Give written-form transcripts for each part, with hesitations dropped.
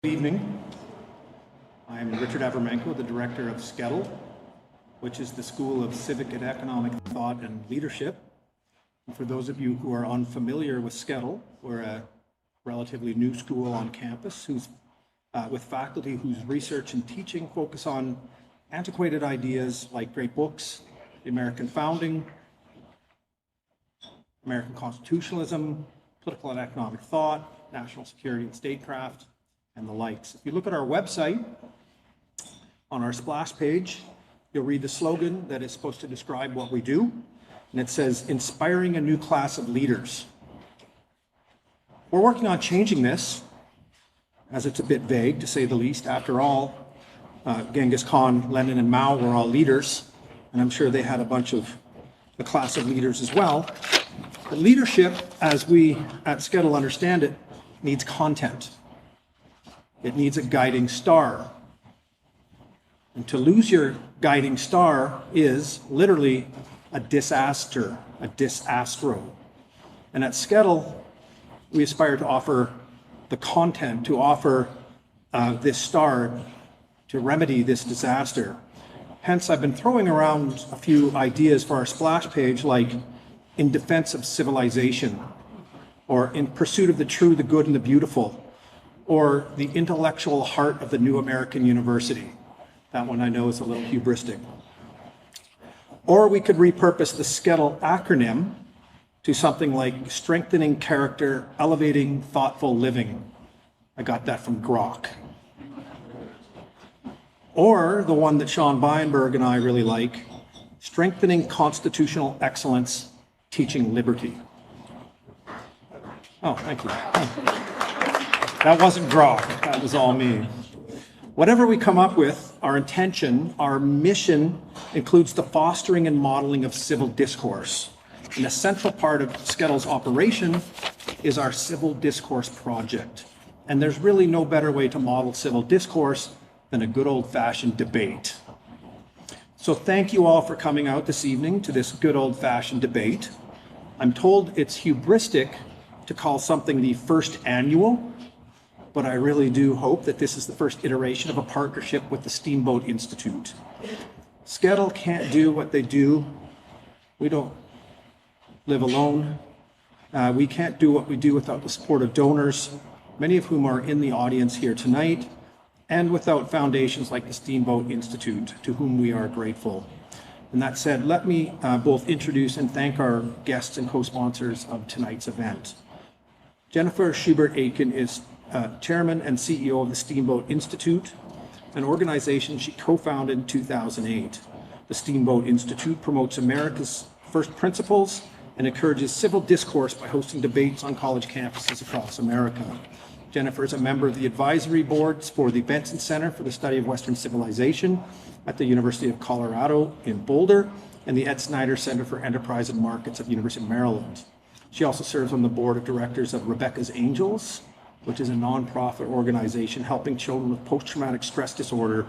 Good evening. I'm Richard Avermenko, the director of SCETL, which is the School of Civic and Economic Thought and Leadership. And for those of you who are unfamiliar with SCETL, we're a relatively new school on campus with faculty whose research and teaching focus on antiquated ideas like great books, the American founding, American constitutionalism, political and economic thought, national security and statecraft, and the likes. If you look at our website, on our splash page, you'll read the slogan that is supposed to describe what we do, and it says, "Inspiring a new class of leaders." We're working on changing this, as it's a bit vague, to say the least. After all, Genghis Khan, Lenin, and Mao were all leaders, and I'm sure they had a class of leaders as well. But leadership, as we at SCETL understand it, needs content. It needs a guiding star. And to lose your guiding star is literally a disaster, a disastro. And at SCETL, we aspire to offer the content, to offer this star to remedy this disaster. Hence, I've been throwing around a few ideas for our splash page, like "In defense of civilization," or "In pursuit of the true, the good, and the beautiful," or "The intellectual heart of the new American university." That one I know is a little hubristic. Or we could repurpose the SCETL acronym to something like "Strengthening Character, Elevating Thoughtful Living." I got that from Grok. Or the one that Sean Beinberg and I really like, "Strengthening Constitutional Excellence, Teaching Liberty." Oh, thank you. That wasn't Grok, that was all me. Whatever we come up with, our intention, our mission includes the fostering and modeling of civil discourse. An essential part of SCETL's operation is our Civil Discourse Project. And there's really no better way to model civil discourse than a good old-fashioned debate. So thank you all for coming out this evening to this good old-fashioned debate. I'm told it's hubristic to call something the first annual, but I really do hope that this is the first iteration of a partnership with the Steamboat Institute. SCETL can't do what they do. We don't live alone. We can't do what we do without the support of donors, many of whom are in the audience here tonight, and without foundations like the Steamboat Institute, to whom we are grateful. And that said, let me both introduce and thank our guests and co-sponsors of tonight's event. Jennifer Schubert-Aitken is Chairman and CEO of the Steamboat Institute, an organization she co-founded in 2008. The Steamboat Institute promotes America's first principles and encourages civil discourse by hosting debates on college campuses across America. Jennifer is a member of the advisory boards for the Benson Center for the Study of Western Civilization at the University of Colorado in Boulder and the Ed Snyder Center for Enterprise and Markets at the University of Maryland. She also serves on the board of directors of Rebecca's Angels, which is a nonprofit organization helping children with post-traumatic stress disorder,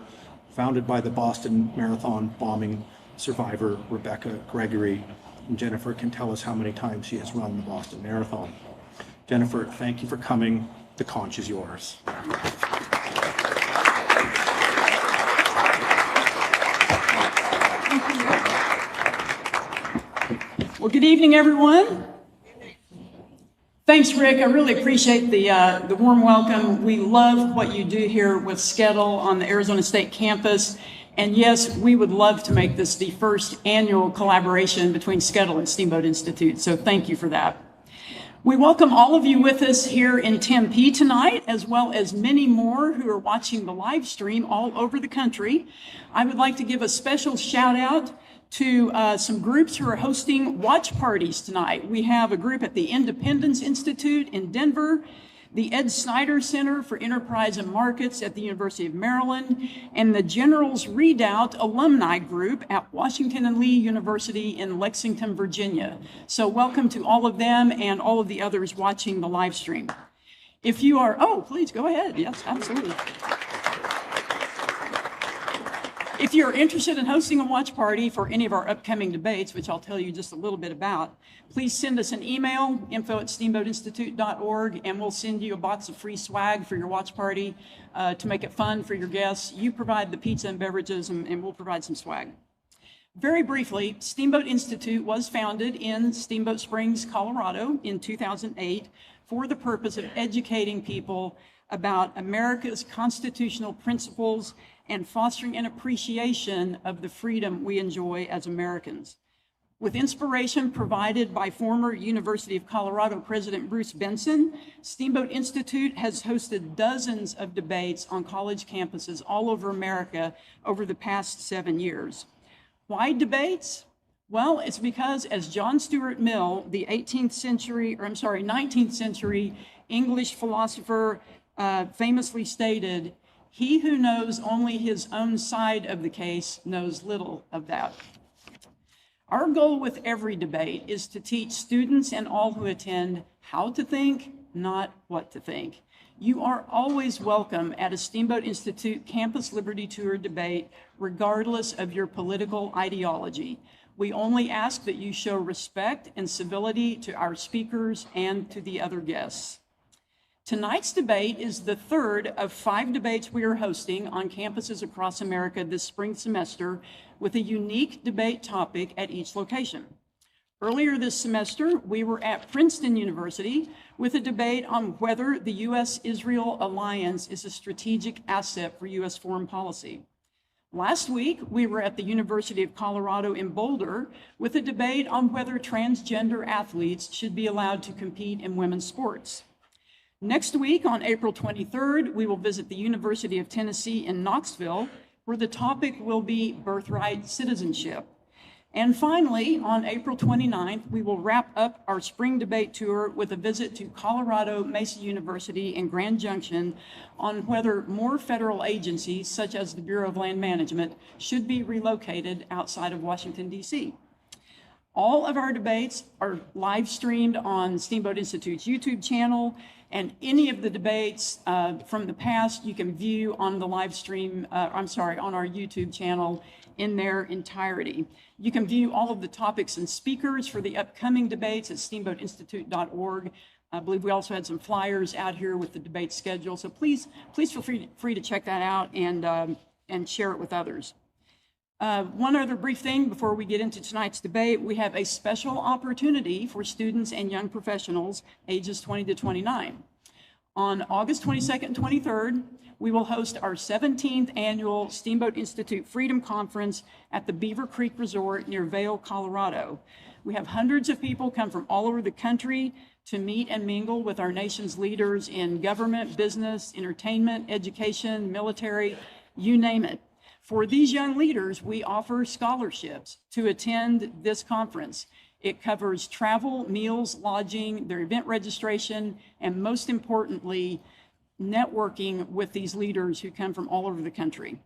founded by the Boston Marathon bombing survivor Rebecca Gregory. And Jennifer can tell us how many times she has run the Boston Marathon. Jennifer, thank you for coming. The conch is yours. Well, good evening, everyone. Thanks, Rick. I really appreciate the warm welcome. We love what you do here with SCETL on the Arizona State campus. And yes, we would love to make this the first annual collaboration between SCETL and Steamboat Institute. So thank you for that. We welcome all of you with us here in Tempe tonight, as well as many more who are watching the live stream all over the country. I would like to give a special shout out to some groups who are hosting watch parties tonight. We have a group at the Independence Institute in Denver, the Ed Snyder Center for Enterprise and Markets at the University of Maryland, and the General's Redoubt alumni group at Washington and Lee University in Lexington, Virginia. So welcome to all of them and all of the others watching the live stream. If you are, oh, please go ahead. Yes, absolutely. If you're interested in hosting a watch party for any of our upcoming debates, which I'll tell you just a little bit about, please send us an email, info@steamboatinstitute.org, and we'll send you a box of free swag for your watch party to make it fun for your guests. You provide the pizza and beverages, and we'll provide some swag. Very briefly, Steamboat Institute was founded in Steamboat Springs, Colorado in 2008 for the purpose of educating people about America's constitutional principles and fostering an appreciation of the freedom we enjoy as Americans. With inspiration provided by former University of Colorado President Bruce Benson, Steamboat Institute has hosted dozens of debates on college campuses all over America over the past 7 years. Why debates? Well, it's because, as John Stuart Mill, the 19th century English philosopher, famously stated, "He who knows only his own side of the case knows little of that." Our goal with every debate is to teach students and all who attend how to think, not what to think. You are always welcome at a Steamboat Institute Campus Liberty Tour debate, regardless of your political ideology. We only ask that you show respect and civility to our speakers and to the other guests. Tonight's debate is the third of 5 debates we are hosting on campuses across America this spring semester, with a unique debate topic at each location. Earlier this semester, we were at Princeton University with a debate on whether the U.S.-Israel alliance is a strategic asset for U.S. foreign policy. Last week, we were at the University of Colorado in Boulder with a debate on whether transgender athletes should be allowed to compete in women's sports. Next week, on April 23rd, we will visit the University of Tennessee in Knoxville, where the topic will be birthright citizenship. And finally, on April 29th, we will wrap up our spring debate tour with a visit to Colorado Mesa University in Grand Junction on whether more federal agencies, such as the Bureau of Land Management, should be relocated outside of Washington, D.C. All of our debates are live streamed on Steamboat Institute's YouTube channel, and any of the debates from the past you can view on the live stream, on our YouTube channel in their entirety. You can view all of the topics and speakers for the upcoming debates at steamboatinstitute.org. I believe we also had some flyers out here with the debate schedule, so please feel free to check that out and share it with others. One other brief thing before we get into tonight's debate: we have a special opportunity for students and young professionals ages 20 to 29. On August 22nd and 23rd, we will host our 17th annual Steamboat Institute Freedom Conference at the Beaver Creek Resort near Vail, Colorado. We have hundreds of people come from all over the country to meet and mingle with our nation's leaders in government, business, entertainment, education, military, you name it. For these young leaders, we offer scholarships to attend this conference. It covers travel, meals, lodging, their event registration, and most importantly, networking with these leaders who come from all over the country.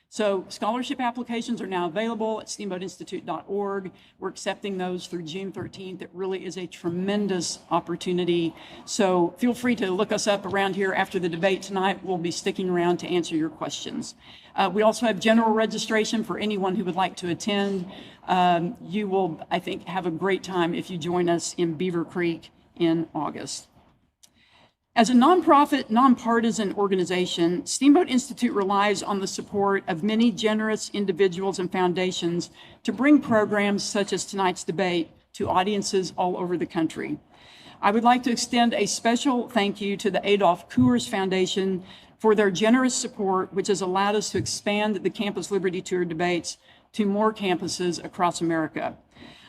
So scholarship applications are now available at steamboatinstitute.org. We're accepting those through June 13th. It really is a tremendous opportunity. So feel free to look us up around here after the debate tonight. We'll be sticking around to answer your questions. We also have general registration for anyone who would like to attend. You will, I think, have a great time if you join us in Beaver Creek in August. As a nonprofit, nonpartisan organization, Steamboat Institute relies on the support of many generous individuals and foundations to bring programs such as tonight's debate to audiences all over the country. I would like to extend a special thank you to the Adolph Coors Foundation for their generous support, which has allowed us to expand the Campus Liberty Tour debates to more campuses across America.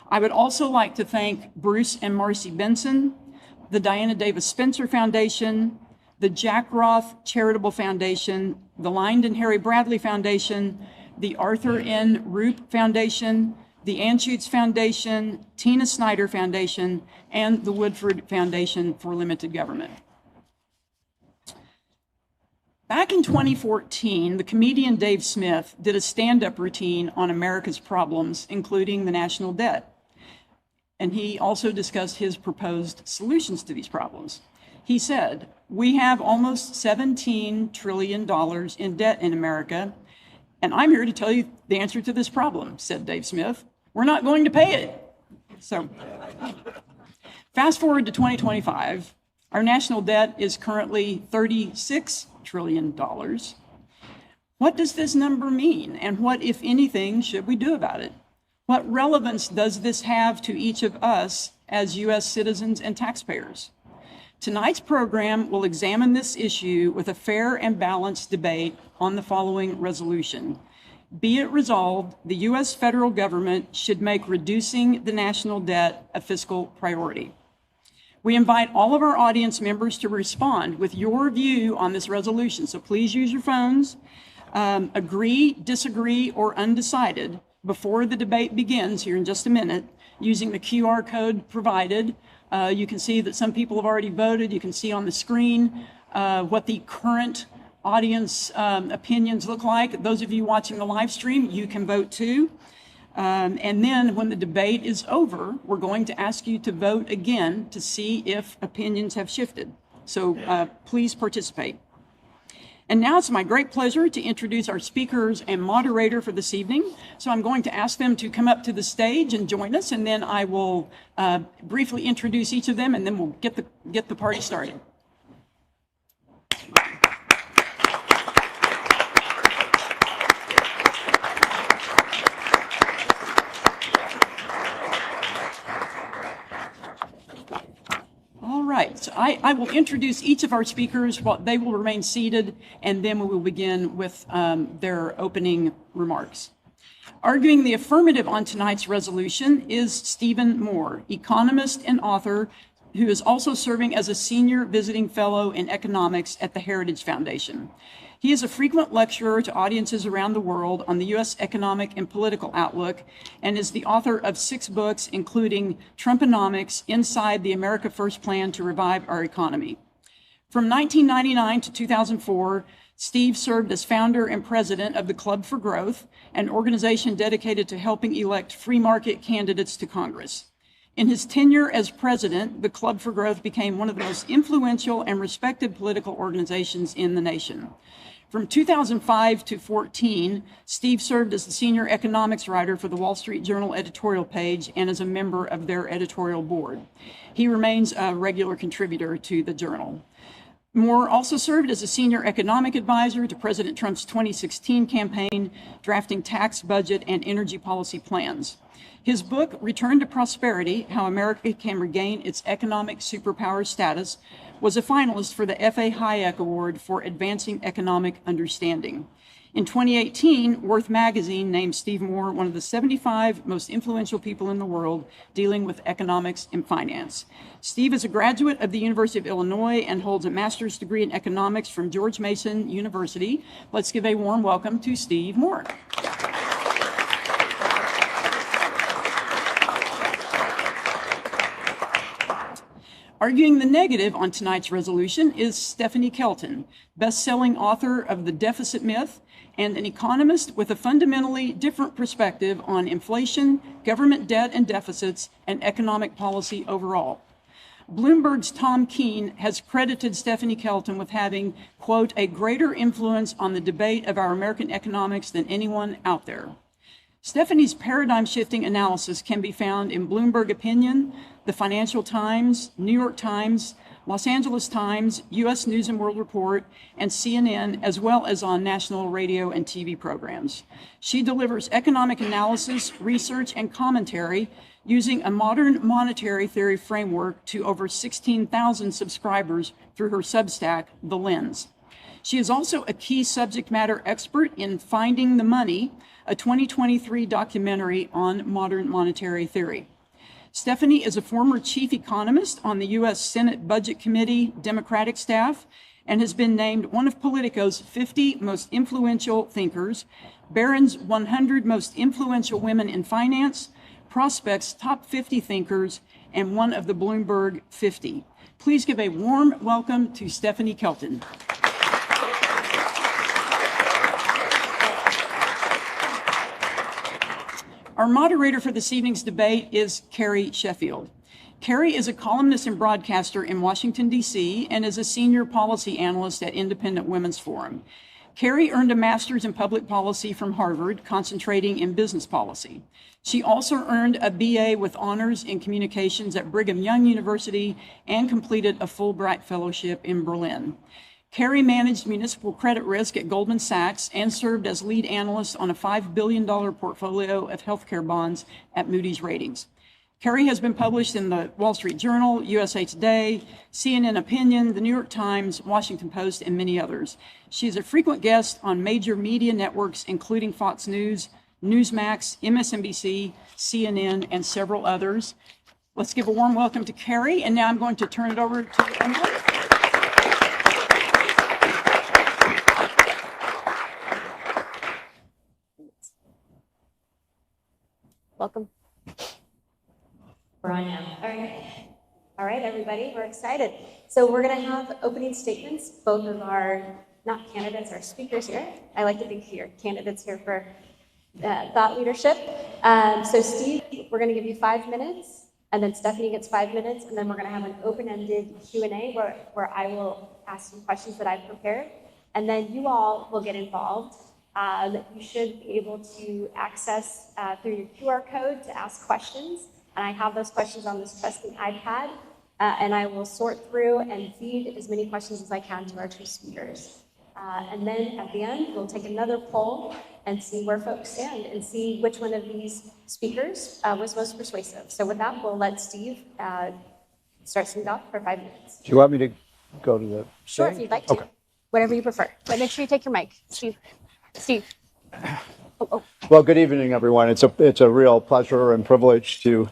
I would also like to thank Bruce and Marcy Benson, the Diana Davis Spencer Foundation, the Jack Roth Charitable Foundation, the Lyndon Harry Bradley Foundation, the Arthur N. Roop Foundation, the Anschutz Foundation, Tina Snyder Foundation, and the Woodford Foundation for Limited Government. Back in 2014, the comedian Dave Smith did a stand-up routine on America's problems, including the national debt. And he also discussed his proposed solutions to these problems. He said, "We have almost $17 trillion in debt in America, And I'm here to tell you the answer to this problem, said Dave Smith. We're not going to pay it. So fast forward to 2025. Our national debt is currently $36 trillion. What does this number mean? And what, if anything, should we do about it? What relevance does this have to each of us as U.S. citizens and taxpayers? Tonight's program will examine this issue with a fair and balanced debate on the following resolution. Be it resolved, the U.S. federal government should make reducing the national debt a fiscal priority. We invite all of our audience members to respond with your view on this resolution, so please use your phones. Agree, disagree, or undecided before the debate begins here in just a minute using the QR code provided. You can see that some people have already voted. You can see on the screen what the current audience opinions look like. Those of you watching the live stream, you can vote too. And then when the debate is over, we're going to ask you to vote again to see if opinions have shifted. So please participate. And now it's my great pleasure to introduce our speakers and moderator for this evening. So I'm going to ask them to come up to the stage and join us, and then I will briefly introduce each of them, and then we'll get the party started. Right, so I will introduce each of our speakers. They will remain seated, and then we will begin with their opening remarks. Arguing the affirmative on tonight's resolution is Stephen Moore, economist and author, who is also serving as a senior visiting fellow in economics at the Heritage Foundation. He is a frequent lecturer to audiences around the world on the U.S. economic and political outlook, and is the author of 6 books, including Trumponomics, Inside the America First Plan to Revive Our Economy. From 1999 to 2004, Steve served as founder and president of the Club for Growth, an organization dedicated to helping elect free market candidates to Congress. In his tenure as president, the Club for Growth became one of the most influential and respected political organizations in the nation. From 2005 to 14, Steve served as the senior economics writer for the Wall Street Journal editorial page and as a member of their editorial board. He remains a regular contributor to the journal. Moore also served as a senior economic advisor to President Trump's 2016 campaign, drafting tax, budget, and energy policy plans. His book, Return to Prosperity: How America Can Regain Its Economic Superpower Status, was a finalist for the F.A. Hayek Award for Advancing Economic Understanding. In 2018, Worth magazine named Steve Moore one of the 75 most influential people in the world dealing with economics and finance. Steve is a graduate of the University of Illinois and holds a master's degree in economics from George Mason University. Let's give a warm welcome to Steve Moore. Arguing the negative on tonight's resolution is Stephanie Kelton, best-selling author of The Deficit Myth and an economist with a fundamentally different perspective on inflation, government debt and deficits, and economic policy overall. Bloomberg's Tom Keene has credited Stephanie Kelton with having, quote, a greater influence on the debate of our American economics than anyone out there. Stephanie's paradigm-shifting analysis can be found in Bloomberg Opinion, the Financial Times, New York Times, Los Angeles Times, U.S. News and World Report, and CNN, as well as on national radio and TV programs. She delivers economic analysis, research, and commentary using a modern monetary theory framework to over 16,000 subscribers through her Substack, The Lens. She is also a key subject matter expert in Finding the Money, a 2023 documentary on modern monetary theory. Stephanie is a former chief economist on the U.S. Senate Budget Committee Democratic staff and has been named one of Politico's 50 most influential thinkers, Barron's 100 most influential women in finance, Prospect's top 50 thinkers, and one of the Bloomberg 50. Please give a warm welcome to Stephanie Kelton. Our moderator for this evening's debate is Carrie Sheffield. Carrie is a columnist and broadcaster in Washington, D.C., and is a senior policy analyst at Independent Women's Forum. Carrie earned a master's in public policy from Harvard, concentrating in business policy. She also earned a BA with honors in communications at Brigham Young University and completed a Fulbright fellowship in Berlin. Carrie managed municipal credit risk at Goldman Sachs and served as lead analyst on a $5 billion portfolio of healthcare bonds at Moody's Ratings. Carrie has been published in the Wall Street Journal, USA Today, CNN Opinion, the New York Times, Washington Post, and many others. She is a frequent guest on major media networks, including Fox News, Newsmax, MSNBC, CNN, and several others. Let's give a warm welcome to Carrie, and now I'm going to turn it over to Emily. Welcome. We're on now. All right, everybody, we're excited. So we're going to have opening statements. Both of our, not candidates, our speakers here. I like to think you're candidates here for thought leadership. So Steve, we're going to give you 5 minutes, and then Stephanie gets 5 minutes, and then we're going to have an open-ended Q&A where I will ask some questions that I've prepared, and then you all will get involved. You should be able to access through your QR code to ask questions. And I have those questions on this trusty iPad, and I will sort through and feed as many questions as I can to our two speakers. And then at the end, we'll take another poll and see where folks stand and see which one of these speakers was most persuasive. So with that, we'll let Steve start things off for 5 minutes. Do you want me to go to the Sure, thing? if you'd like to. Okay. Whatever you prefer. But make sure you take your mic. Steve. Well, good evening, everyone. It's a real pleasure and privilege to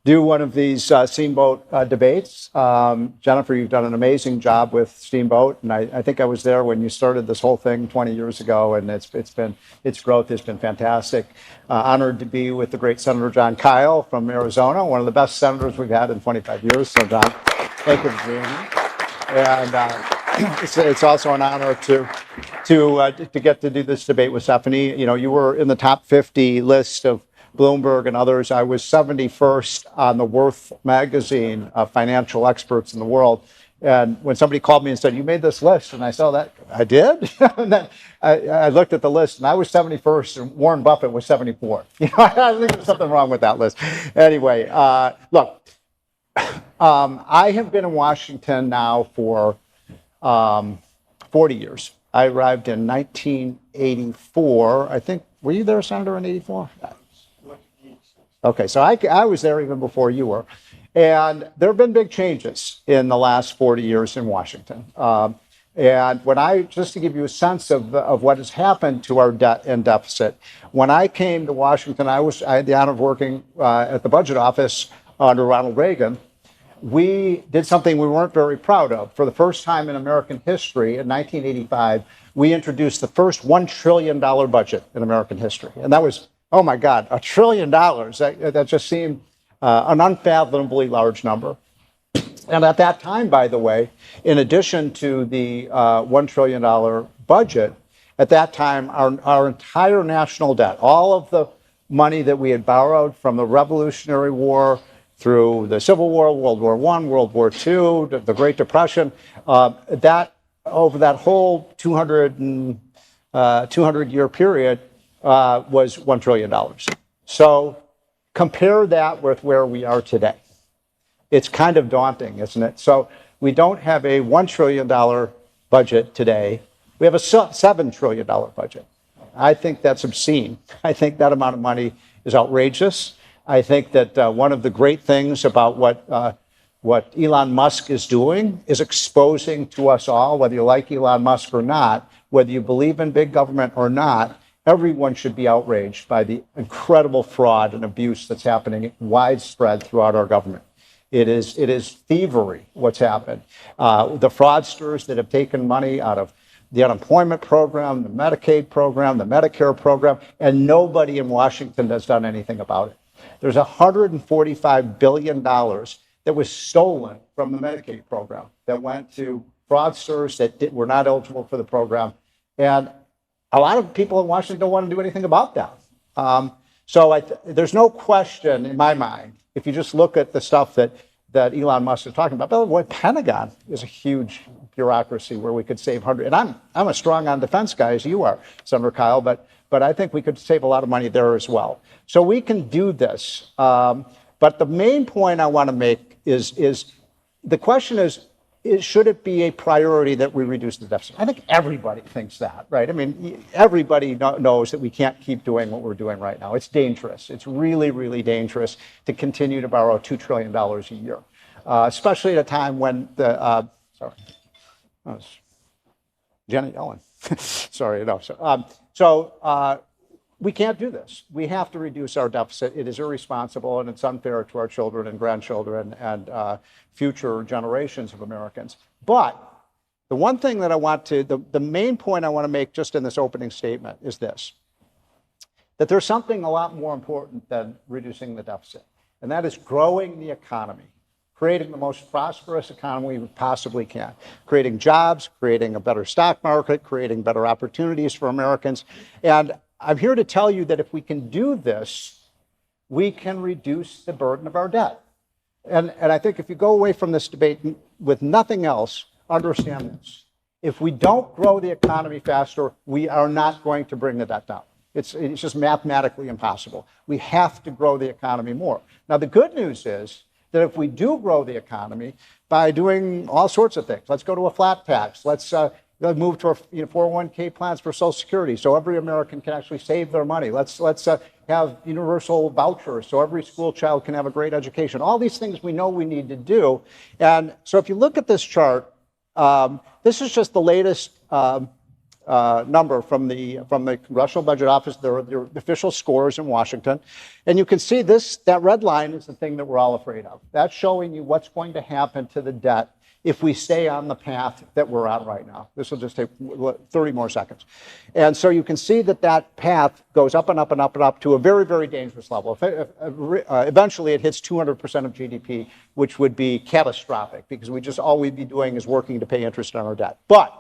do one of these Steamboat debates. Jennifer, you've done an amazing job with Steamboat, and I think I was there when you started this whole thing 20 years ago, and its growth has been fantastic. Honored to be with the great Senator John Kyle from Arizona, one of the best senators we've had in 25 years. So, John, thank you for being here. And it's also an honor to get to do this debate with Stephanie. You know, you were in the top 50 list of Bloomberg and others. I was 71st on the Worth magazine of financial experts in the world. And when somebody called me and said, "You made this list," and I saw that, I did. And then I looked at the list, and I was 71st, and Warren Buffett was 74th. You know, I think there's something wrong with that list. Anyway, look, I have been in Washington now for 40 years. I arrived in 1984. I think, were you there, Senator, in 84? Okay, so I was there even before you were. And there have been big changes in the last 40 years in Washington. And just to give you a sense of what has happened to our debt and deficit, when I came to Washington, I had the honor of working at the budget office under Ronald Reagan. We did something we weren't very proud of. For the first time in American history, in 1985, we introduced the first $1 trillion budget in American history. And that was, oh my God, $1 trillion. That just seemed an unfathomably large number. And at that time, by the way, in addition to the $1 trillion budget, at that time, our entire national debt, all of the money that we had borrowed from the Revolutionary War, through the Civil War, World War I, World War II, the Great Depression, that over that whole 200-year period was $1 trillion. So compare that with where we are today. It's kind of daunting, isn't it? So we don't have a $1 trillion budget today. We have a $7 trillion budget. I think that's obscene. I think that amount of money is outrageous. I think that one of the great things about what Elon Musk is doing is exposing to us all, whether you like Elon Musk or not, whether you believe in big government or not, everyone should be outraged by the incredible fraud and abuse that's happening widespread throughout our government. It is thievery what's happened. The fraudsters that have taken money out of the unemployment program, the Medicaid program, the Medicare program, and nobody in Washington has done anything about it. There's $145 billion that was stolen from the Medicaid program that went to fraudsters that were not eligible for the program. And a lot of people in Washington don't want to do anything about that. So there's no question in my mind, if you just look at the stuff that Elon Musk is talking about. By the way, Pentagon is a huge bureaucracy where we could save hundreds. And I'm as strong on defense guy as you are, Senator Kyle, but I think we could save a lot of money there as well. So we can do this. But the main point I want to make is the question is should it be a priority that we reduce the deficit? I think everybody thinks that, right? I mean, everybody knows that we can't keep doing what we're doing right now. It's dangerous. It's really, really dangerous to continue to borrow $2 trillion a year, especially at a time when the, sorry, that was Janet Yellen. Sorry, no. So we can't do this. We have to reduce our deficit. It is irresponsible and it's unfair to our children and grandchildren and future generations of Americans. But the one thing that I want to, the main point I want to make just in this opening statement is this, that there's something a lot more important than reducing the deficit, and that is growing the economy, creating the most prosperous economy we possibly can, creating jobs, creating a better stock market, creating better opportunities for Americans. And I'm here to tell you that if we can do this, we can reduce the burden of our debt. And I think if you go away from this debate with nothing else, understand this. If we don't grow the economy faster, we are not going to bring the debt down. It's just mathematically impossible. We have to grow the economy more. Now, the good news is that if we do grow the economy by doing all sorts of things, let's go to a flat tax, let's move to 401k plans for Social Security so every American can actually save their money. Let's have universal vouchers so every school child can have a great education. All these things we know we need to do. And so if you look at this chart, this is just the latest number from the Congressional Budget Office, their official scores in Washington. And you can see that red line is the thing that we're all afraid of. That's showing you what's going to happen to the debt if we stay on the path that we're on right now. This will just take 30 more seconds. And so you can see that path goes up and up and up and up to a very, very dangerous level. Eventually it hits 200% of GDP, which would be catastrophic because all we'd be doing is working to pay interest on our debt. But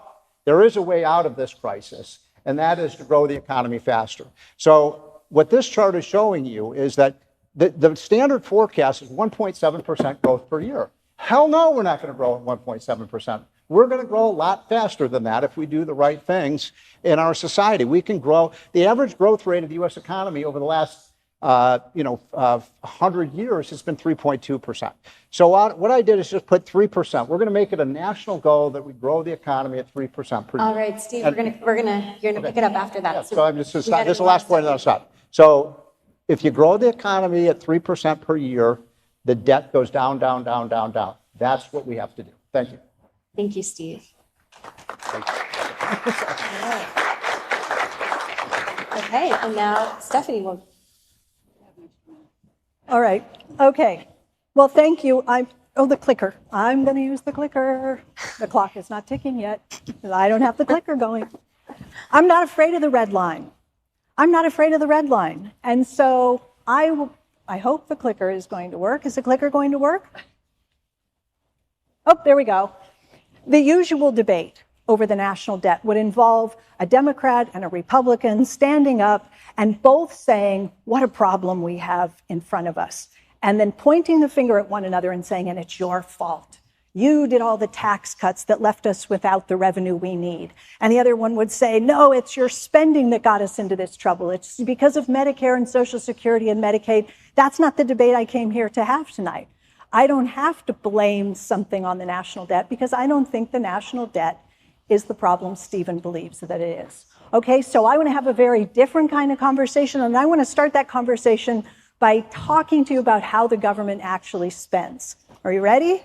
there is a way out of this crisis, and that is to grow the economy faster. So what this chart is showing you is that the standard forecast is 1.7% growth per year. Hell no, we're not going to grow at 1.7%. We're going to grow a lot faster than that if we do the right things in our society. We can grow. The average growth rate of the U.S. economy over the last 100 years has been 3.2%. So what I did is just put 3%. We're going to make it a national goal that we grow the economy at 3% per year. All right, Steve, you're going to pick it up after that. Yeah, so I'm just, this is the last point and then I'll stop. So if you grow the economy at 3% per year, the debt goes down, down, down, down, down. That's what we have to do. Thank you. Thank you, Steve. Thank you. Okay, and now Stephanie will. All right. Okay. Well, thank you. The clicker. I'm going to use the clicker. The clock is not ticking yet. I don't have the clicker going. I'm not afraid of the red line. I'm not afraid of the red line. And so I hope the clicker is going to work. Is the clicker going to work? Oh, there we go. The usual debate over the national debt would involve a Democrat and a Republican standing up and both saying what a problem we have in front of us, and then pointing the finger at one another and saying, and it's your fault. You did all the tax cuts that left us without the revenue we need. And the other one would say, no, it's your spending that got us into this trouble. It's because of Medicare and Social Security and Medicaid. That's not the debate I came here to have tonight. I don't have to blame something on the national debt because I don't think the national debt is the problem Stephen believes that it is. Okay, so I want to have a very different kind of conversation, and I want to start that conversation by talking to you about how the government actually spends. Are you ready?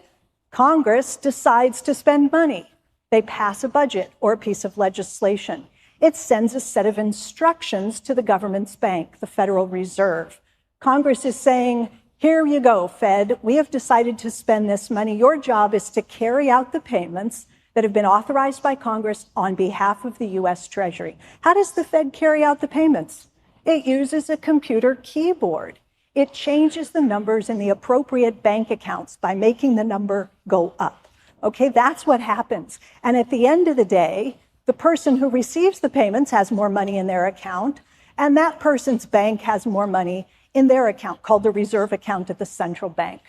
Congress decides to spend money. They pass a budget or a piece of legislation. It sends a set of instructions to the government's bank, the Federal Reserve. Congress is saying, here you go, Fed. We have decided to spend this money. Your job is to carry out the payments that have been authorized by Congress on behalf of the U.S. Treasury. How does the Fed carry out the payments? It uses a computer keyboard. It changes the numbers in the appropriate bank accounts by making the number go up. Okay, that's what happens. And at the end of the day, the person who receives the payments has more money in their account, and that person's bank has more money in their account, called the reserve account at the central bank.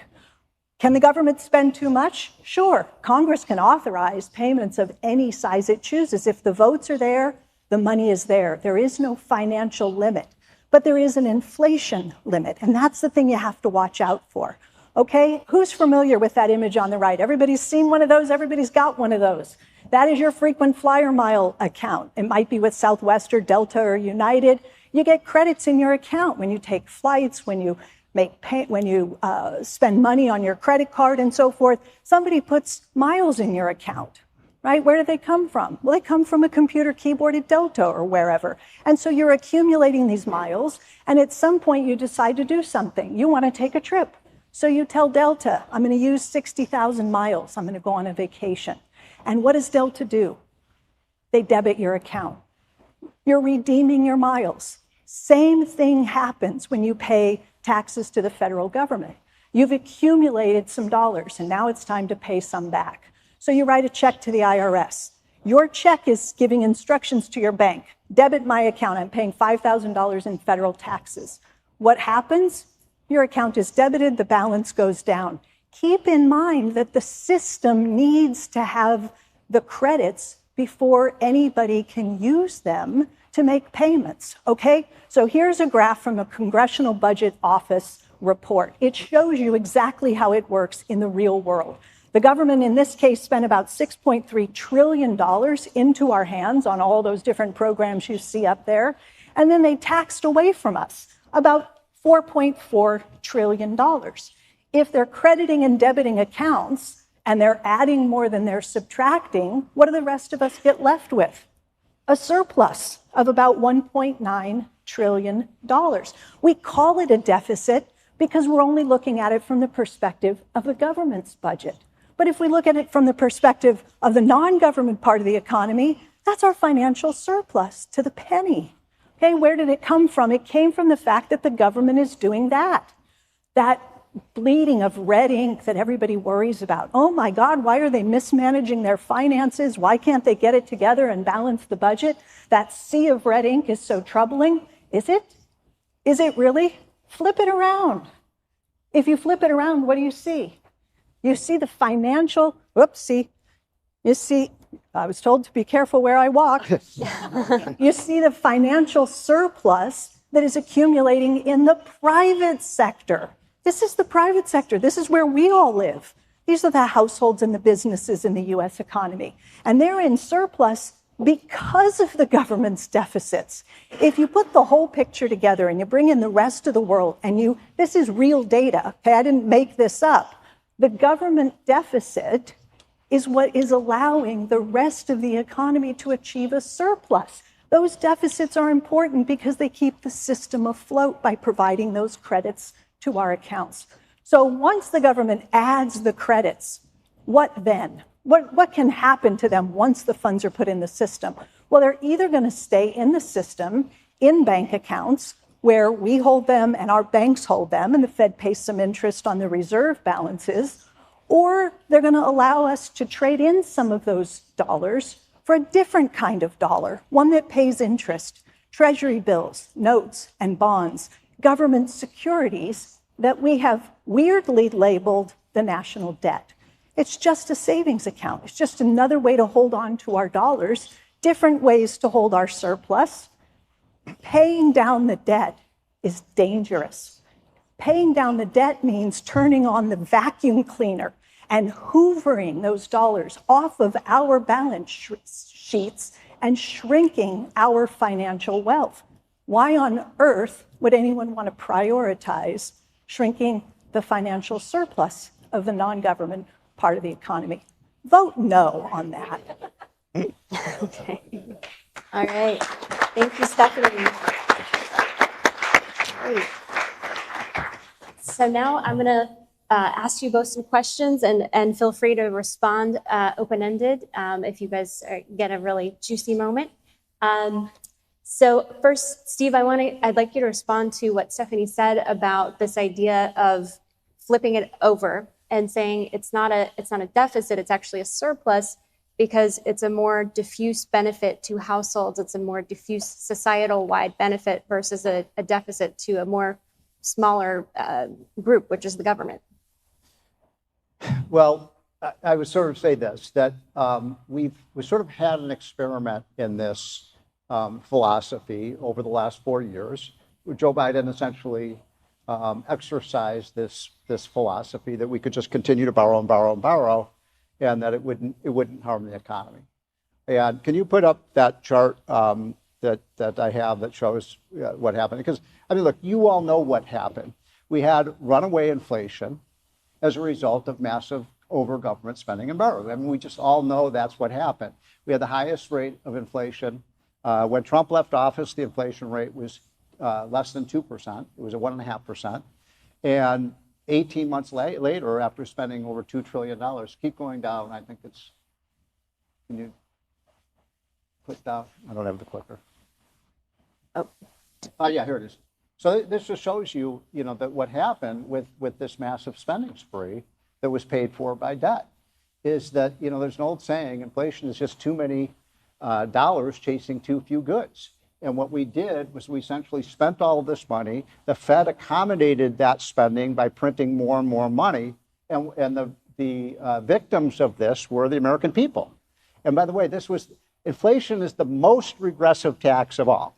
Can the government spend too much? Sure. Congress can authorize payments of any size it chooses. If the votes are there, the money is there. There is no financial limit, but there is an inflation limit, and that's the thing you have to watch out for. Okay, who's familiar with that image on the right? Everybody's seen one of those, everybody's got one of those. That is your frequent flyer mile account. It might be with Southwest or Delta or United. You get credits in your account when you take flights, when you spend money on your credit card and so forth. Somebody puts miles in your account, right? Where do they come from? Well, they come from a computer keyboard at Delta or wherever. And so you're accumulating these miles, and at some point you decide to do something. You want to take a trip. So you tell Delta, I'm going to use 60,000 miles. I'm going to go on a vacation. And what does Delta do? They debit your account. You're redeeming your miles. Same thing happens when you pay taxes to the federal government. You've accumulated some dollars, and now it's time to pay some back. So you write a check to the IRS. Your check is giving instructions to your bank. Debit my account. I'm paying $5,000 in federal taxes. What happens? Your account is debited, the balance goes down. Keep in mind that the system needs to have the credits before anybody can use them to make payments, okay? So here's a graph from a Congressional Budget Office report. It shows you exactly how it works in the real world. The government in this case spent about $6.3 trillion into our hands on all those different programs you see up there, and then they taxed away from us about $4.4 trillion. If they're crediting and debiting accounts and they're adding more than they're subtracting, what do the rest of us get left with? A surplus of about $1.9 trillion. We call it a deficit because we're only looking at it from the perspective of the government's budget. But if we look at it from the perspective of the non-government part of the economy, that's our financial surplus to the penny. Okay, where did it come from? It came from the fact that the government is doing that bleeding of red ink that everybody worries about. Oh my God, why are they mismanaging their finances? Why can't they get it together and balance the budget? That sea of red ink is so troubling. Is it? Is it really? Flip it around. If you flip it around, what do you see? You see the financial, you see, I was told to be careful where I walk. You see the financial surplus that is accumulating in the private sector. This is the private sector. This is where we all live. These are the households and the businesses in the US economy. And they're in surplus because of the government's deficits. If you put the whole picture together and you bring in the rest of the world and this is real data, okay, I didn't make this up. The government deficit is what is allowing the rest of the economy to achieve a surplus. Those deficits are important because they keep the system afloat by providing those credits to our accounts. So once the government adds the credits, what then? What can happen to them once the funds are put in the system? Well, they're either going to stay in the system, in bank accounts, where we hold them and our banks hold them, and the Fed pays some interest on the reserve balances, or they're going to allow us to trade in some of those dollars for a different kind of dollar, one that pays interest, treasury bills, notes, and bonds, government securities that we have weirdly labeled the national debt. It's just a savings account. It's just another way to hold on to our dollars, different ways to hold our surplus. Paying down the debt is dangerous. Paying down the debt means turning on the vacuum cleaner and hoovering those dollars off of our balance sheets and shrinking our financial wealth. Why on earth would anyone want to prioritize shrinking the financial surplus of the non-government part of the economy? Vote no on that. Okay. All right. Thank you, Stephanie. Great. So now I'm going to ask you both some questions and feel free to respond open-ended if you guys get a really juicy moment. So first, Steve, I'd like you to respond to what Stephanie said about this idea of flipping it over and saying it's not a deficit, it's actually a surplus because it's a more diffuse benefit to households, it's a more diffuse societal-wide benefit versus a deficit to a more smaller group, which is the government. Well, I would sort of say this, that we sort of had an experiment in this philosophy over the last 4 years. Joe Biden essentially exercised this philosophy that we could just continue to borrow and borrow and borrow, and that it wouldn't harm the economy. And can you put up that chart that I have that shows what happened? Because I mean, look, you all know what happened. We had runaway inflation as a result of massive over government spending and borrowing. I mean, we just all know that's what happened. We had the highest rate of inflation. When Trump left office, the inflation rate was less than 2%. It was at 1.5%. And 18 months later, after spending over $2 trillion, keep going down. I think it's, can you put down? I don't have the clicker. Oh, yeah, here it is. So this just shows you, that what happened with this massive spending spree that was paid for by debt is that, there's an old saying, inflation is just too many dollars chasing too few goods. And what we did was we essentially spent all of this money. The Fed accommodated that spending by printing more and more money. And the victims of this were the American people. And by the way, inflation is the most regressive tax of all.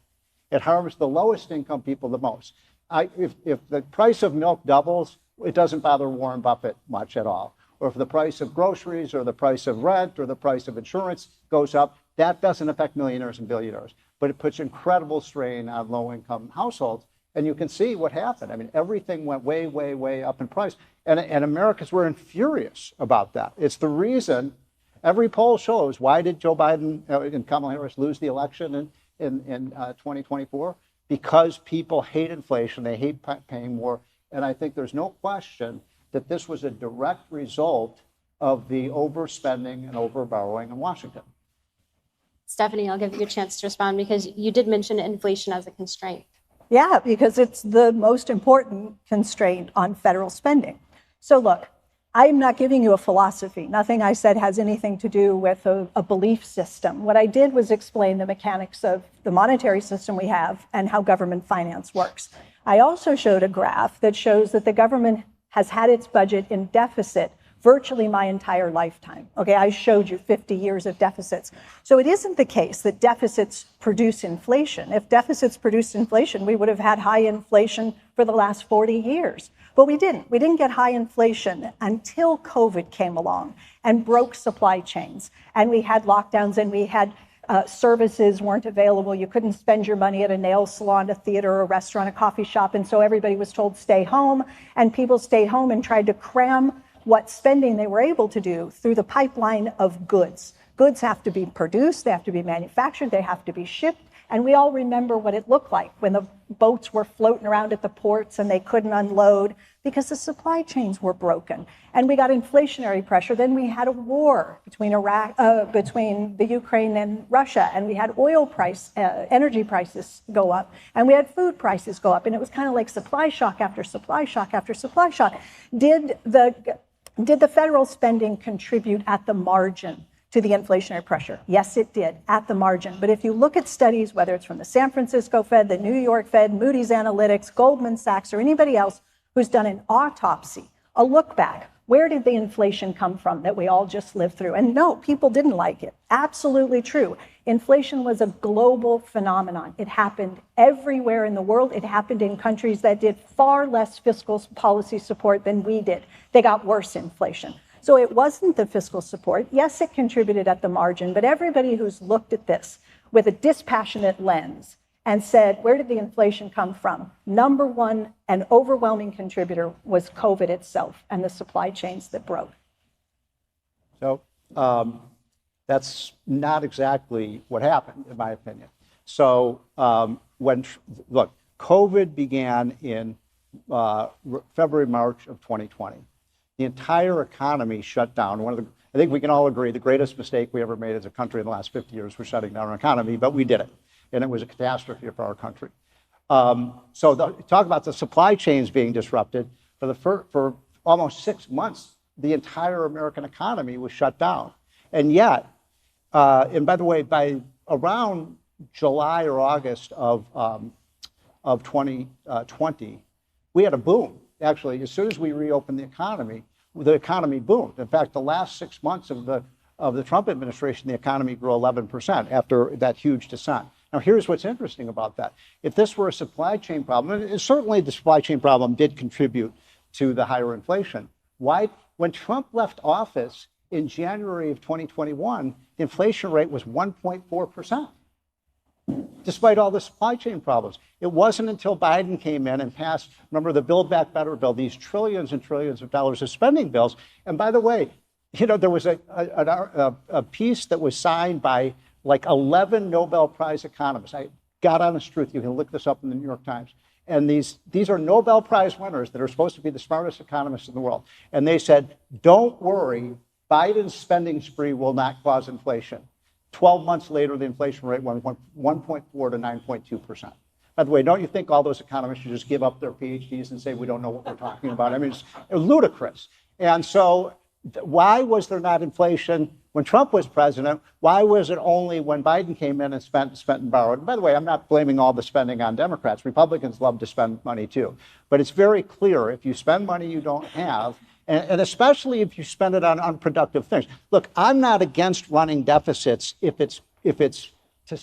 It harms the lowest income people the most. If the price of milk doubles, it doesn't bother Warren Buffett much at all. Or if the price of groceries or the price of rent or the price of insurance goes up, that doesn't affect millionaires and billionaires. But it puts incredible strain on low-income households. And you can see what happened. I mean, everything went way, way, way up in price. And Americans were furious about that. It's the reason every poll shows, why did Joe Biden and Kamala Harris lose the election in 2024? Because people hate inflation, they hate paying more. And I think there's no question that this was a direct result of the overspending and overborrowing in Washington. Stephanie, I'll give you a chance to respond because you did mention inflation as a constraint. Yeah, because it's the most important constraint on federal spending. So look, I'm not giving you a philosophy. Nothing I said has anything to do with a belief system. What I did was explain the mechanics of the monetary system we have and how government finance works. I also showed a graph that shows that the government has had its budget in deficit virtually my entire lifetime. Okay, I showed you 50 years of deficits. So it isn't the case that deficits produce inflation. If deficits produced inflation, we would have had high inflation for the last 40 years. But we didn't. We didn't get high inflation until COVID came along and broke supply chains. And we had lockdowns and we had services weren't available. You couldn't spend your money at a nail salon, a theater, a restaurant, a coffee shop. And so everybody was told stay home. And people stayed home and tried to cram what spending they were able to do through the pipeline of goods. Goods have to be produced, they have to be manufactured, they have to be shipped. And we all remember what it looked like when the boats were floating around at the ports and they couldn't unload because the supply chains were broken. And we got inflationary pressure. Then we had a war between the Ukraine and Russia, and we had energy prices go up, and we had food prices go up. And it was kind of like supply shock after supply shock after supply shock. Did the federal spending contribute at the margin to the inflationary pressure? Yes, it did, at the margin. But if you look at studies, whether it's from the San Francisco Fed, the New York Fed, Moody's Analytics, Goldman Sachs, or anybody else who's done an autopsy, a look back, where did the inflation come from that we all just lived through? And no, people didn't like it. Absolutely true. Inflation was a global phenomenon. It happened everywhere in the world. It happened in countries that did far less fiscal policy support than we did. They got worse inflation. So it wasn't the fiscal support. Yes, it contributed at the margin, but everybody who's looked at this with a dispassionate lens and said, where did the inflation come from? Number one, an overwhelming contributor was COVID itself and the supply chains that broke. So that's not exactly what happened, in my opinion. So look, COVID began in February, March of 2020. The entire economy shut down. I think we can all agree the greatest mistake we ever made as a country in the last 50 years was shutting down our economy, but we did it. And it was a catastrophe for our country. Talk about the supply chains being disrupted. For almost 6 months, the entire American economy was shut down. And yet, and by the way, by around July or August of 2020, we had a boom. Actually, as soon as we reopened the economy, the economy boomed. In fact, the last 6 months of the Trump administration, the economy grew 11% after that huge descent. Now, here's what's interesting about that. If this were a supply chain problem, and certainly the supply chain problem did contribute to the higher inflation. Why? When Trump left office in January of 2021, the inflation rate was 1.4%. Despite all the supply chain problems. It wasn't until Biden came in and passed, remember, the Build Back Better bill, these trillions and trillions of dollars of spending bills. And by the way, there was a piece that was signed by like 11 Nobel Prize economists. I God honest truth, you can look this up in the New York Times. And these are Nobel Prize winners that are supposed to be the smartest economists in the world. And they said, don't worry, Biden's spending spree will not cause inflation. 12 months later, the inflation rate went from 1.4 to 9.2%. By the way, don't you think all those economists should just give up their PhDs and say, we don't know what we're talking about? I mean, it's ludicrous. And so why was there not inflation when Trump was president? Why was it only when Biden came in and spent and borrowed? And by the way, I'm not blaming all the spending on Democrats. Republicans love to spend money too. But it's very clear if you spend money you don't have, and especially if you spend it on unproductive things. Look, I'm not against running deficits if it's to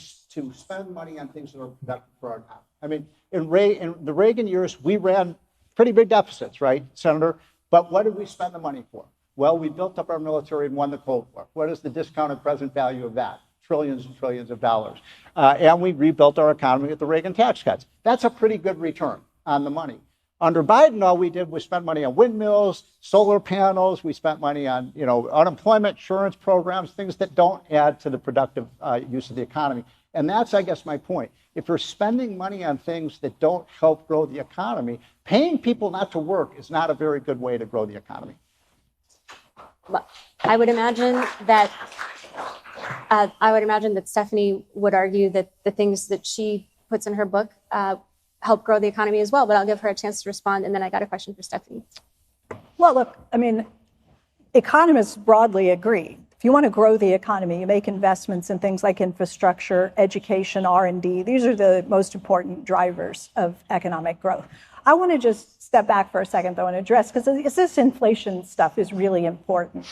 spend money on things that are productive for our economy. I mean, in the Reagan years, we ran pretty big deficits, right, Senator? But what did we spend the money for? Well, we built up our military and won the Cold War. What is the discounted present value of that? Trillions and trillions of dollars. And we rebuilt our economy with the Reagan tax cuts. That's a pretty good return on the money. Under Biden, all we did was spend money on windmills, solar panels. We spent money on, unemployment insurance programs, things that don't add to the productive use of the economy. And that's, I guess, my point. If you're spending money on things that don't help grow the economy, paying people not to work is not a very good way to grow the economy. Well, I would imagine that Stephanie would argue that the things that she puts in her book help grow the economy as well. But I'll give her a chance to respond, and then I got a question for Stephanie. Well, look, I mean, economists broadly agree. If you want to grow the economy, you make investments in things like infrastructure, education, R&D. These are the most important drivers of economic growth. I want to just step back for a second, though, and address, because this inflation stuff is really important.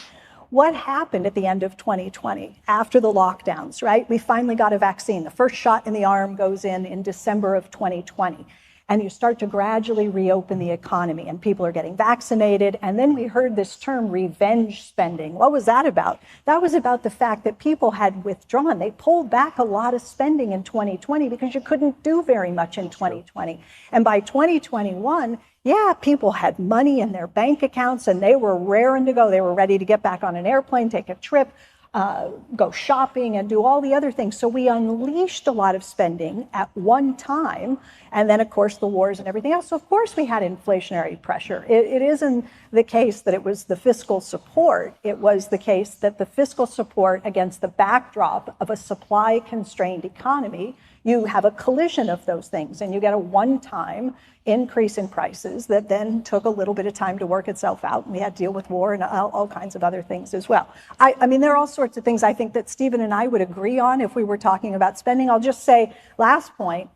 What happened at the end of 2020 after the lockdowns, right? We finally got a vaccine. The first shot in the arm goes in December of 2020. And you start to gradually reopen the economy and people are getting vaccinated. And then we heard this term revenge spending. What was that about? That was about the fact that people had withdrawn. They pulled back a lot of spending in 2020 because you couldn't do very much in 2020. And by 2021, yeah, people had money in their bank accounts and they were raring to go. They were ready to get back on an airplane, take a trip, go shopping and do all the other things. So we unleashed a lot of spending at one time. And then, of course, the wars and everything else. So, of course, we had inflationary pressure. It isn't the case that it was the fiscal support. It was the case that the fiscal support against the backdrop of a supply-constrained economy, you have a collision of those things and you get a one-time increase in prices that then took a little bit of time to work itself out. And we had to deal with war and all kinds of other things as well. I mean, there are all sorts of things I think that Stephen and I would agree on if we were talking about spending. I'll just say, last point,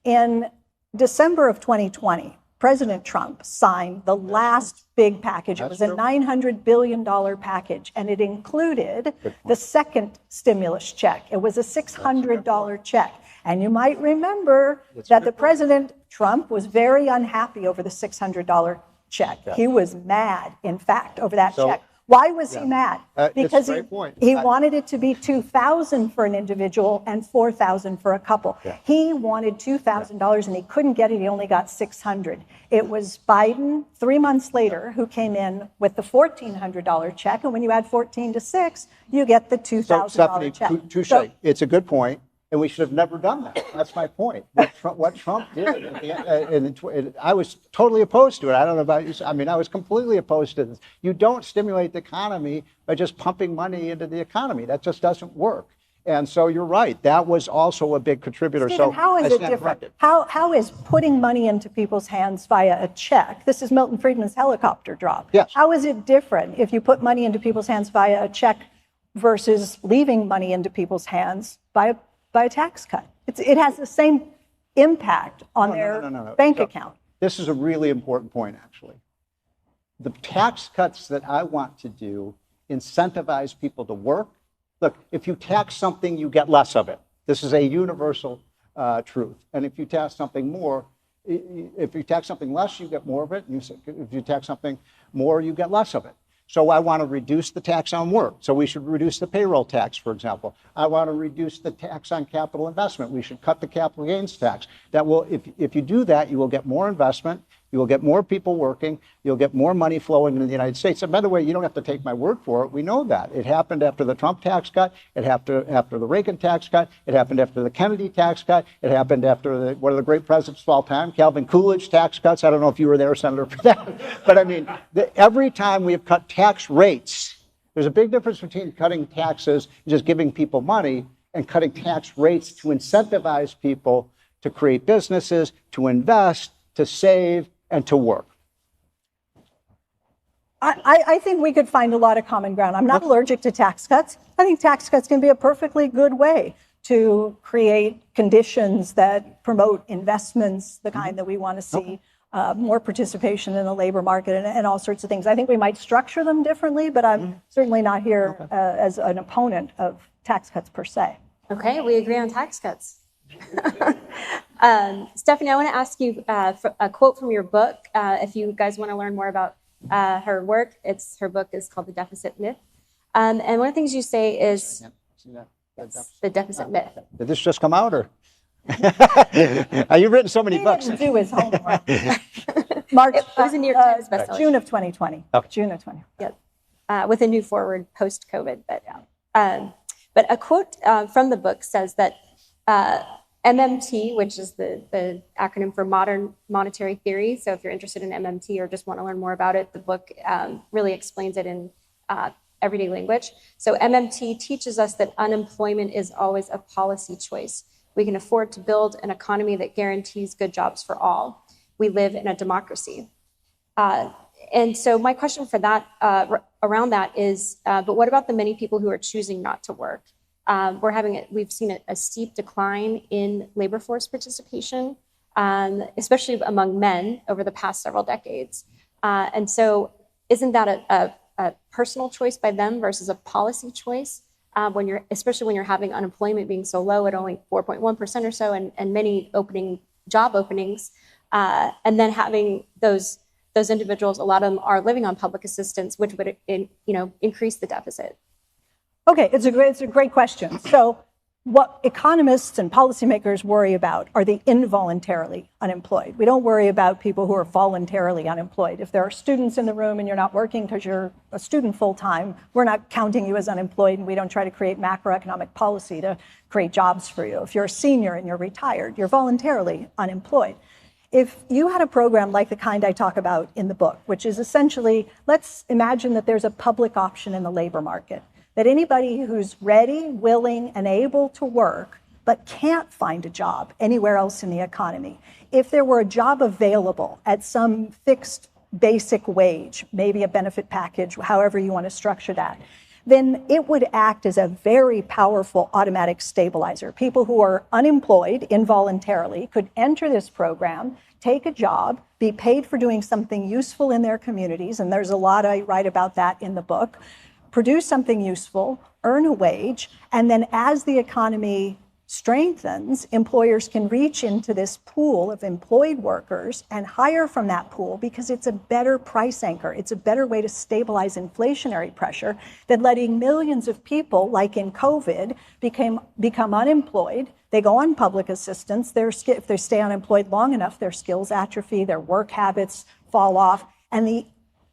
in December of 2020, President Trump signed the last big package. It was a $900 billion package, and it included the second stimulus check. It was a $600 check. And you might remember that the President Trump was very unhappy over the $600 check. He was mad, in fact, over that check. Why was he mad? Because he wanted it to be $2,000 for an individual and $4,000 for a couple. He wanted $2,000 and he couldn't get it. He only got $600. It was Biden 3 months later who came in with the $1,400 check. And when you add 14 to 6, you get the $2,000 check. Touche. It's a good point. And we should have never done that. That's my point. What Trump did, and I was totally opposed to it. I don't know about you. I mean, I was completely opposed to this. You don't stimulate the economy by just pumping money into the economy. That just doesn't work. And so you're right. That was also a big contributor. Stephen, so how is it different? How is putting money into people's hands via a check? This is Milton Friedman's helicopter drop. Yes. How is it different if you put money into people's hands via a check versus leaving money into people's hands by a tax cut? It has the same impact on their bank account. This is a really important point, actually. the tax cuts that I want to do incentivize people to work. Look, if you tax something, you get less of it. This is a universal truth. And if you tax something more, if you tax something less, you get more of it. If you tax something more, you get less of it. So I want to reduce the tax on work. So we should reduce the payroll tax, for example. I want to reduce the tax on capital investment. We should cut the capital gains tax. That will, if you do that, you will get more investment. You will get more people working. You'll get more money flowing into the United States. And by the way, you don't have to take my word for it. We know that. It happened after the Trump tax cut. It happened after the Reagan tax cut. It happened after the Kennedy tax cut. It happened after one of the great presidents of all time, Calvin Coolidge tax cuts. I don't know if you were there, Senator, for that. But I mean, every time we have cut tax rates, there's a big difference between cutting taxes and just giving people money and cutting tax rates to incentivize people to create businesses, to invest, to save, and to work. I think we could find a lot of common ground. I'm not allergic to tax cuts. I think tax cuts can be a perfectly good way to create conditions that promote investments, the kind that we want to see, more participation in the labor market, and all sorts of things. I think we might structure them differently, but I'm certainly not here as an opponent of tax cuts per se. Okay, we agree on tax cuts. Stephanie, I want to ask you for a quote from your book. If you guys want to learn more about her work, her book is called The Deficit Myth. And one of the things you say is the deficit myth. Did this just come out, or? You've written so many books. He didn't do his homework. March, it was a New York Times bestseller. June of 2020. Okay. June of 2020. Yep. With a new forward post-COVID. But a quote from the book says that MMT, which is the acronym for Modern Monetary Theory. So if you're interested in MMT or just want to learn more about it, the book really explains it in everyday language. So MMT teaches us that unemployment is always a policy choice. We can afford to build an economy that guarantees good jobs for all. We live in a democracy. And so my question for that, around that is, but what about the many people who are choosing not to work? We've seen a steep decline in labor force participation, especially among men over the past several decades. And so isn't that a personal choice by them versus a policy choice? Especially when you're having unemployment being so low at only 4.1% or so, and many job openings, and then having those individuals, a lot of them are living on public assistance, which would increase the deficit. Okay, it's a great question. So what economists and policymakers worry about are the involuntarily unemployed. We don't worry about people who are voluntarily unemployed. If there are students in the room and you're not working because you're a student full-time, we're not counting you as unemployed, and we don't try to create macroeconomic policy to create jobs for you. If you're a senior and you're retired, you're voluntarily unemployed. If you had a program like the kind I talk about in the book, which is essentially, let's imagine that there's a public option in the labor market, that anybody who's ready, willing, and able to work, but can't find a job anywhere else in the economy, if there were a job available at some fixed basic wage, maybe a benefit package, however you want to structure that, then it would act as a very powerful automatic stabilizer. People who are unemployed involuntarily could enter this program, take a job, be paid for doing something useful in their communities, and there's a lot I write about that in the book, produce something useful, earn a wage, and then as the economy strengthens, employers can reach into this pool of employed workers and hire from that pool because it's a better price anchor. It's a better way to stabilize inflationary pressure than letting millions of people, like in COVID, become unemployed. They go on public assistance. If they stay unemployed long enough, their skills atrophy, their work habits fall off, and the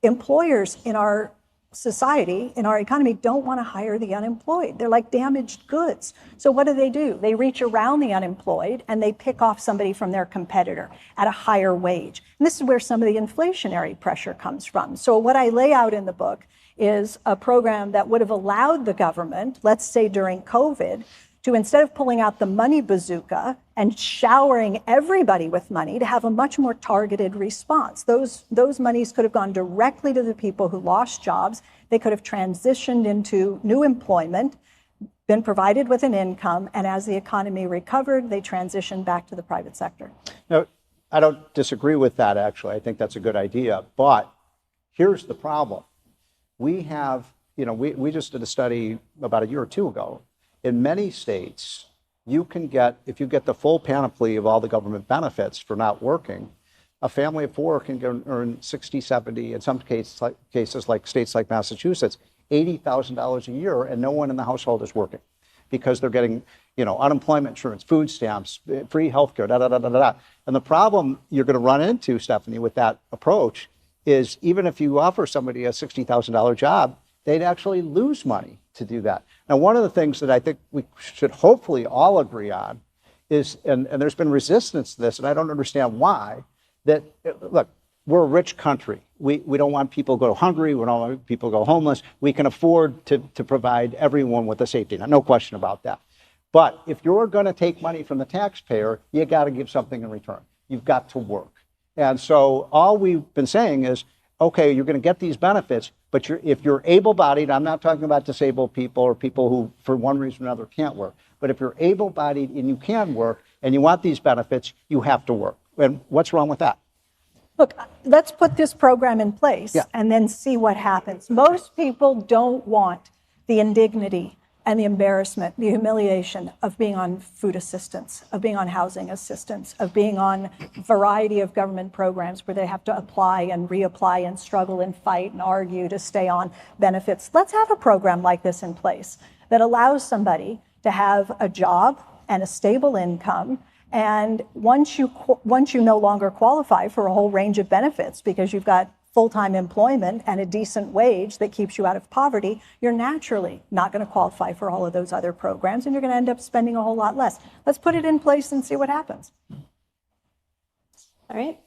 employers in our society, in our economy, don't want to hire the unemployed. They're like damaged goods. So what do? They reach around the unemployed and they pick off somebody from their competitor at a higher wage. And this is where some of the inflationary pressure comes from. So what I lay out in the book is a program that would have allowed the government, let's say during COVID, to instead of pulling out the money bazooka and showering everybody with money, to have a much more targeted response. Those monies could have gone directly to the people who lost jobs. They could have transitioned into new employment, been provided with an income, and as the economy recovered, they transitioned back to the private sector. No, I don't disagree with that, actually. I think that's a good idea. But Here's the problem. We have, we just did a study about a year or two ago. In many states, you can get, if you get the full panoply of all the government benefits for not working, a family of four can earn 60, 70, in some cases like states like Massachusetts, $80,000 a year, and no one in the household is working because they're getting, unemployment insurance, food stamps, free healthcare, da da da da da. And the problem you're going to run into, Stephanie, with that approach is even if you offer somebody a $60,000 job, they'd actually lose money to do that. Now, one of the things that I think we should hopefully all agree on is, and there's been resistance to this, and I don't understand why, that, look, we're a rich country. We don't want people to go hungry. We don't want people to go homeless. We can afford to provide everyone with a safety net, no question about that. But if you're going to take money from the taxpayer, you got to give something in return. You've got to work. And so all we've been saying is, okay, you're going to get these benefits, but if you're able-bodied, I'm not talking about disabled people or people who, for one reason or another, can't work. But if you're able-bodied and you can work and you want these benefits, you have to work. And what's wrong with that? Look, let's put this program in place and then see what happens. Most people don't want the indignity and the embarrassment, the humiliation of being on food assistance, of being on housing assistance, of being on a variety of government programs where they have to apply and reapply and struggle and fight and argue to stay on benefits. Let's have a program like this in place that allows somebody to have a job and a stable income. And once you no longer qualify for a whole range of benefits because you've got full-time employment and a decent wage that keeps you out of poverty, you're naturally not going to qualify for all of those other programs, and you're going to end up spending a whole lot less. Let's put it in place and see what happens. All right.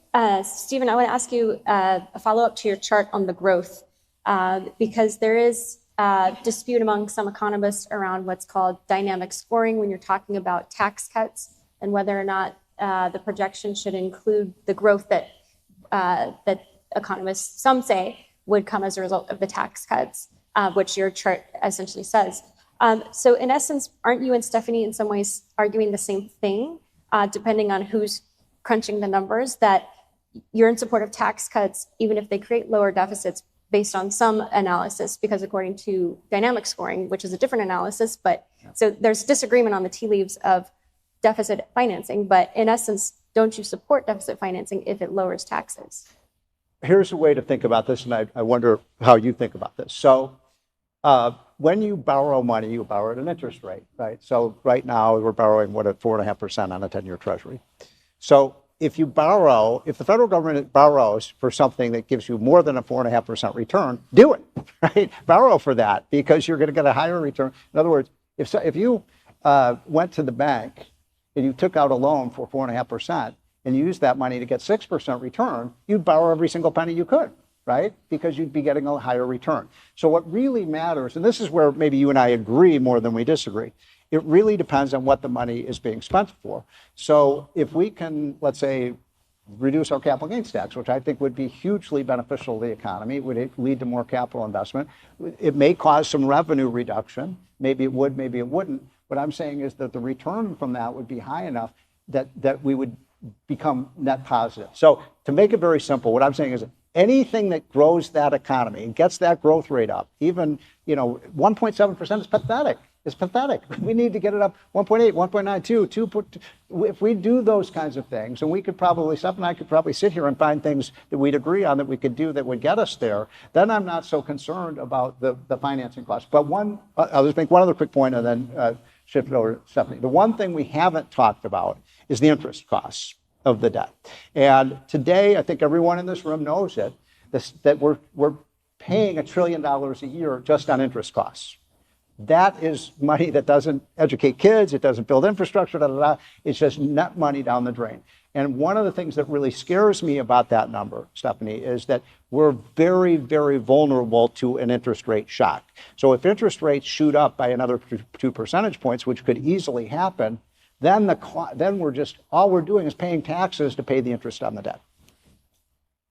Stephen, I want to ask you a follow-up to your chart on the growth, because there is dispute among some economists around what's called dynamic scoring when you're talking about tax cuts and whether or not the projection should include the growth that economists, some say, would come as a result of the tax cuts, which your chart essentially says. So in essence, aren't you and Stephanie in some ways arguing the same thing, depending on who's crunching the numbers, that you're in support of tax cuts, even if they create lower deficits based on some analysis, because according to dynamic scoring, which is a different analysis, but so there's disagreement on the tea leaves of deficit financing, but in essence, don't you support deficit financing if it lowers taxes? Here's a way to think about this, and I wonder how you think about this. So when you borrow money, you borrow at an interest rate, right? So right now we're borrowing, at 4.5% on a 10-year treasury. So if you borrow, if the federal government borrows for something that gives you more than a 4.5% return, do it, right? Borrow for that because you're going to get a higher return. In other words, if you went to the bank and you took out a loan for 4.5%, and you use that money to get 6% return, you'd borrow every single penny you could, right? Because you'd be getting a higher return. So what really matters, and this is where maybe you and I agree more than we disagree, it really depends on what the money is being spent for. So if we can, let's say, reduce our capital gains tax, which I think would be hugely beneficial to the economy, it would lead to more capital investment. It may cause some revenue reduction. Maybe it would, maybe it wouldn't. What I'm saying is that the return from that would be high enough that we would become net positive. So to make it very simple, what I'm saying is anything that grows that economy and gets that growth rate up, even 1.7% is pathetic. It's pathetic. We need to get it up 1.8, 1.92, 2. If we do those kinds of things, and we could probably, Steph and I could probably sit here and find things that we'd agree on that we could do that would get us there, then I'm not so concerned about the financing costs. But I'll just make one other quick point and then shift it over to Stephanie. The one thing we haven't talked about is the interest costs of the debt. And today, I think everyone in this room knows it, that we're paying $1 trillion a year just on interest costs. That is money that doesn't educate kids, it doesn't build infrastructure, it's just net money down the drain. And one of the things that really scares me about that number, Stephanie, is that we're very, very vulnerable to an interest rate shock. So if interest rates shoot up by another 2 percentage points, which could easily happen, then all we're doing is paying taxes to pay the interest on the debt.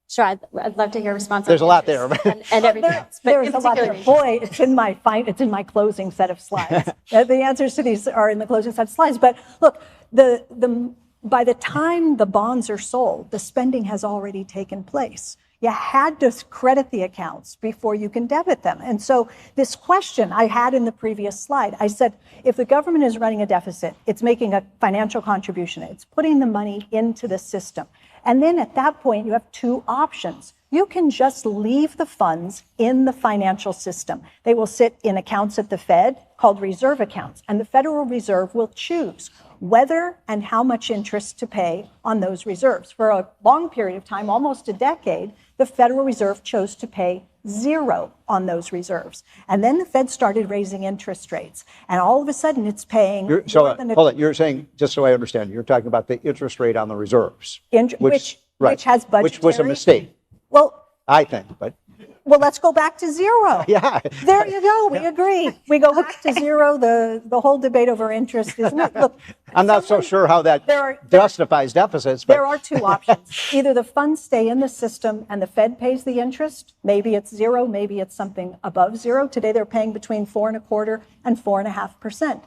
Sure, I'd love to hear a response. There's a lot there. And everything else. But There's a lot there. Boy, it's in my closing set of slides. The answers to these are in the closing set of slides. But look, by the time the bonds are sold, the spending has already taken place. You had to credit the accounts before you can debit them. And so this question I had in the previous slide, I said, if the government is running a deficit, it's making a financial contribution, it's putting the money into the system. And then at that point, you have two options. You can just leave the funds in the financial system. They will sit in accounts at the Fed called reserve accounts, and the Federal Reserve will choose whether and how much interest to pay on those reserves. For a long period of time, almost a decade, the Federal Reserve chose to pay 0 on those reserves. And then the Fed started raising interest rates, and all of a sudden it's paying more than hold on, you're saying, just so I understand, you're talking about the interest rate on the reserves. which has budgetary. Which was a mistake, Well, I think, but let's go back to 0. yeah. There you go. We agree. We go back to 0. The whole debate over interest is not. Look, I'm not so sure how that justifies deficits. But there are two options. Either the funds stay in the system and the Fed pays the interest. Maybe it's 0. Maybe it's something above 0. Today they're paying between 4.25% and 4.5%.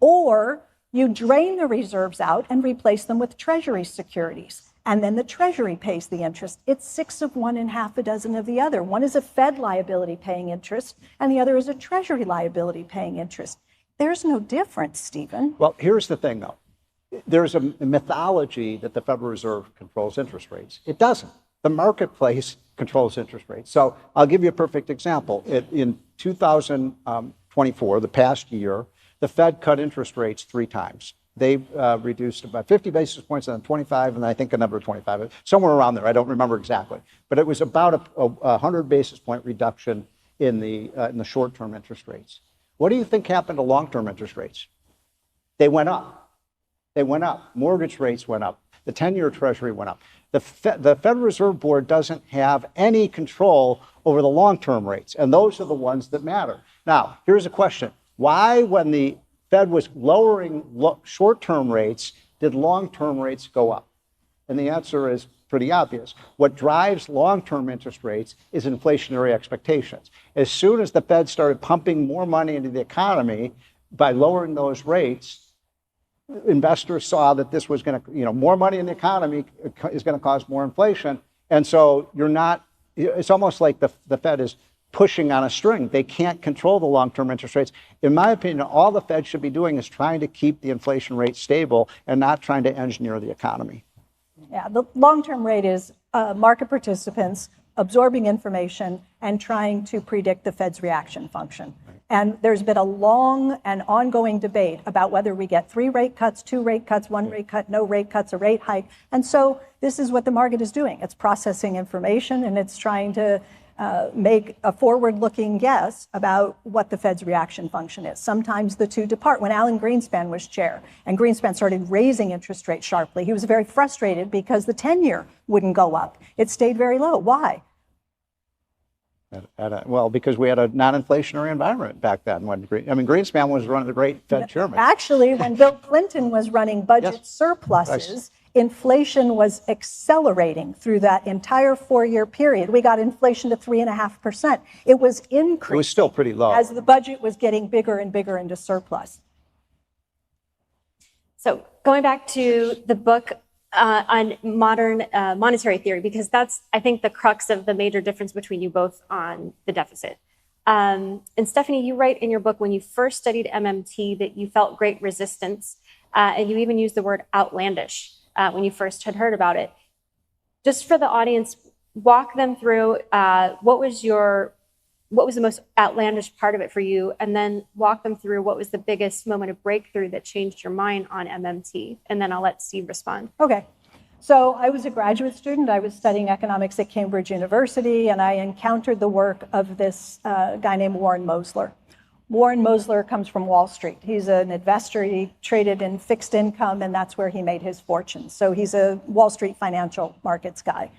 Or you drain the reserves out and replace them with Treasury securities. And then the Treasury pays the interest. It's 6 of one and half a dozen of the other. One is a Fed liability paying interest, and the other is a Treasury liability paying interest. There's no difference, Stephen. Well, here's the thing, though. There's a mythology that the Federal Reserve controls interest rates. It doesn't. The marketplace controls interest rates. So I'll give you a perfect example. In 2024, the past year, the Fed cut interest rates 3 times. They reduced about 50 basis points and then 25, and I think another 25, somewhere around there. I don't remember exactly. But it was about a 100 basis point reduction in the short-term interest rates. What do you think happened to long-term interest rates? They went up. They went up. Mortgage rates went up. The 10-year Treasury went up. The Federal Reserve Board doesn't have any control over the long-term rates, and those are the ones that matter. Now, here's a question. Why, when the Fed was lowering short-term rates, did long-term rates go up? And the answer is pretty obvious. What drives long-term interest rates is inflationary expectations. As soon as the Fed started pumping more money into the economy by lowering those rates, investors saw that this was going to, more money in the economy is going to cause more inflation. And so it's almost like the Fed is pushing on a string. They can't control the long-term interest rates. In my opinion, all the Fed should be doing is trying to keep the inflation rate stable and not trying to engineer the economy. Yeah, the long-term rate is market participants absorbing information and trying to predict the Fed's reaction function. And there's been a long and ongoing debate about whether we get 3 rate cuts, 2 rate cuts, 1 rate cut, no rate cuts, a rate hike. And so this is what the market is doing. It's processing information, and it's trying to make a forward-looking guess about what the Fed's reaction function is. Sometimes the two depart. When Alan Greenspan was chair and Greenspan started raising interest rates sharply, he was very frustrated because the 10-year wouldn't go up. It stayed very low. Why? Well, because we had a non-inflationary environment back then. Greenspan was one of the great Fed chairmen. Actually, when Bill Clinton was running budget surpluses, inflation was accelerating through that entire 4-year period. We got inflation to 3.5%. It was increasing. It was still pretty low. As the budget was getting bigger and bigger into surplus. So going back to the book on modern monetary theory, because that's, I think, the crux of the major difference between you both on the deficit. And Stephanie, you write in your book when you first studied MMT that you felt great resistance, and you even used the word outlandish when you first had heard about it. Just for the audience, walk them through what was the most outlandish part of it for you, and then walk them through what was the biggest moment of breakthrough that changed your mind on MMT, and then I'll let Steve respond. Okay. So I was a graduate student. I was studying economics at Cambridge University, and I encountered the work of this guy named Warren Mosler. Warren Mosler comes from Wall Street. He's an investor. He traded in fixed income, and that's where he made his fortune. So he's a Wall Street financial markets guy.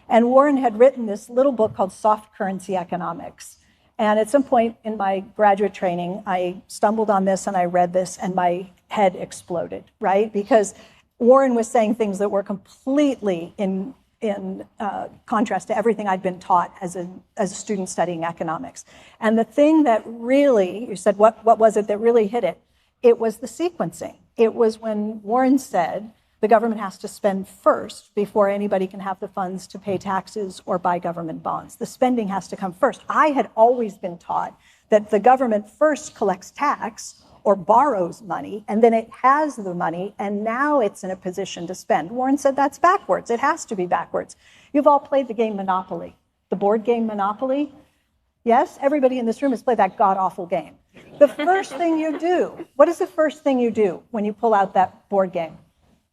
And Warren had written this little book called Soft Currency Economics. And at some point in my graduate training, I stumbled on this and I read this and my head exploded, right? Because Warren was saying things that were completely in contrast to everything I'd been taught as a student studying economics. And the thing that really, you said, what was it that really hit it? It was the sequencing. It was when Warren said, The government has to spend first before anybody can have the funds to pay taxes or buy government bonds. The spending has to come first. I had always been taught that the government first collects tax or borrows money, and then it has the money, and now it's in a position to spend. Warren said that's backwards. It has to be backwards. You've all played the game Monopoly, the board game Monopoly. Yes, everybody in this room has played that god-awful game. The first thing you do, what is the first thing you do when you pull out that board game?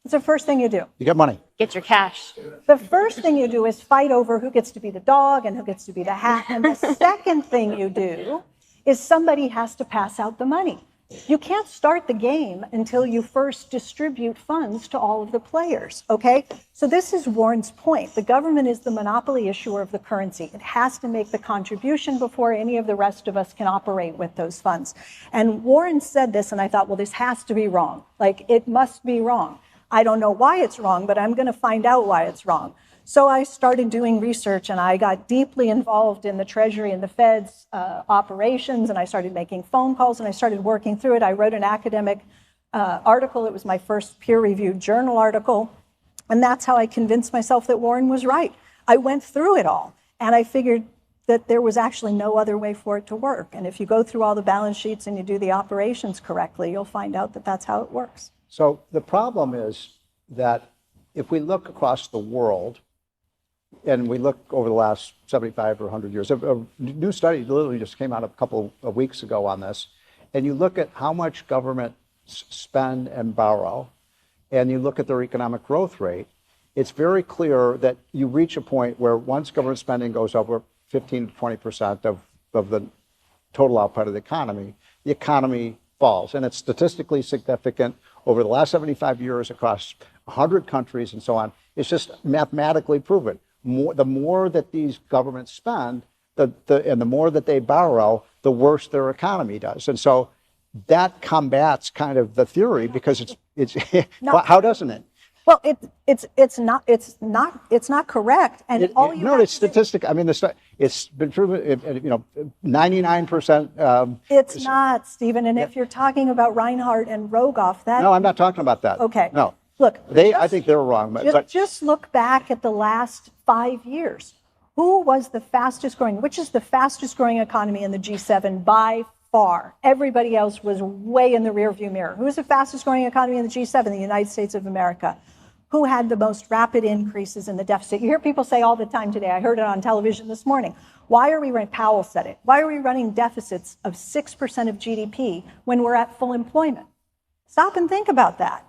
What's the first thing you do? You get money. Get your cash. The first thing you do is fight over who gets to be the dog and who gets to be the hat. And the second thing you do is somebody has to pass out the money. You can't start the game until you first distribute funds to all of the players, okay? So this is Warren's point. The government is the monopoly issuer of the currency. It has to make the contribution before any of the rest of us can operate with those funds. And Warren said this, and I thought, well, this has to be wrong. Like, it must be wrong. I don't know why it's wrong, but I'm going to find out why it's wrong. So I started doing research, and I got deeply involved in the Treasury and the Fed's operations, and I started making phone calls, and I started working through it. I wrote an academic article. It was my first peer-reviewed journal article, and that's how I convinced myself that Warren was right. I went through it all, and I figured that there was actually no other way for it to work. And if you go through all the balance sheets and you do the operations correctly, you'll find out that that's how it works. So the problem is that if we look across the world, and we look over the last 75 or 100 years, a new study literally just came out a couple of weeks ago on this, and you look at how much government spend and borrow, and you look at their economic growth rate, it's very clear that you reach a point where once government spending goes over 15 to 20% of the total output of the economy falls. And it's statistically significant over the last 75 years across 100 countries and so on. It's just mathematically proven. The more that these governments spend, and the more that they borrow, the worse their economy does. And so that combats kind of the theory, because it's how doesn't it? Well, it's not correct. And all you have it's to do- statistic. I mean, it's been proven. 99%. It's not, Stephen. And if you're talking about Reinhardt and Rogoff, that No, I'm not talking about that. Okay. No. Look, I think they're wrong. But just look back at the last 5 years. Who was the fastest growing? Which is the fastest growing economy in the G7 by far? Everybody else was way in the rearview mirror. Who was the fastest growing economy in the G7? The United States of America. Who had the most rapid increases in the deficit? You hear people say all the time today, I heard it on television this morning, why are we running, Powell said it, why are we running deficits of 6% of GDP when we're at full employment? Stop and think about that.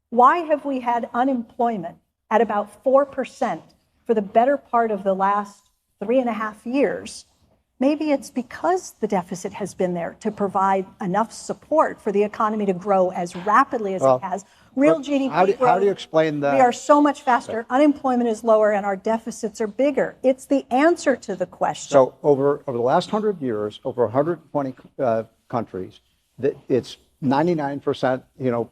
Why have we had unemployment at about 4% for the better part of the last 3.5 years? Maybe it's because the deficit has been there to provide enough support for the economy to grow as rapidly as it has. Real GDP how do you explain that? We are so much faster. Unemployment is lower and our deficits are bigger. It's the answer to the question. So over the last 100 years, over 120 countries, it's 99%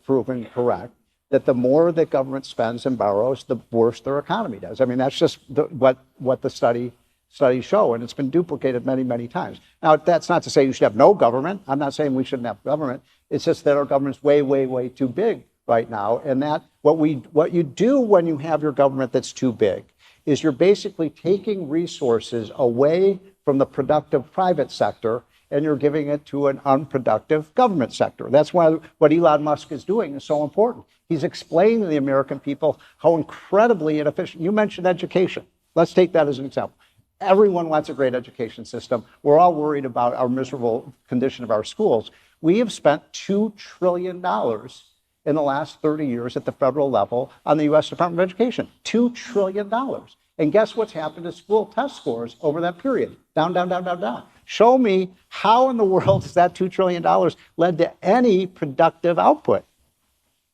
proven correct that the more that government spends and borrows, the worse their economy does. I mean, that's just what the studies show, and it's been duplicated many, many times. Now, that's not to say you should have no government. I'm not saying we shouldn't have government. It's just that our government's way, way, way too big right now. And that what you do when you have your government that's too big is you're basically taking resources away from the productive private sector and you're giving it to an unproductive government sector. That's why what Elon Musk is doing is so important. He's explaining to the American people how incredibly inefficient. You mentioned education. Let's take that as an example. Everyone wants a great education system. We're all worried about our miserable condition of our schools. We have spent $2 trillion in the last 30 years at the federal level on the U.S. Department of Education. $2 trillion. And guess what's happened to school test scores over that period? Down, down, down, down, down. Show me how in the world has that $2 trillion led to any productive output?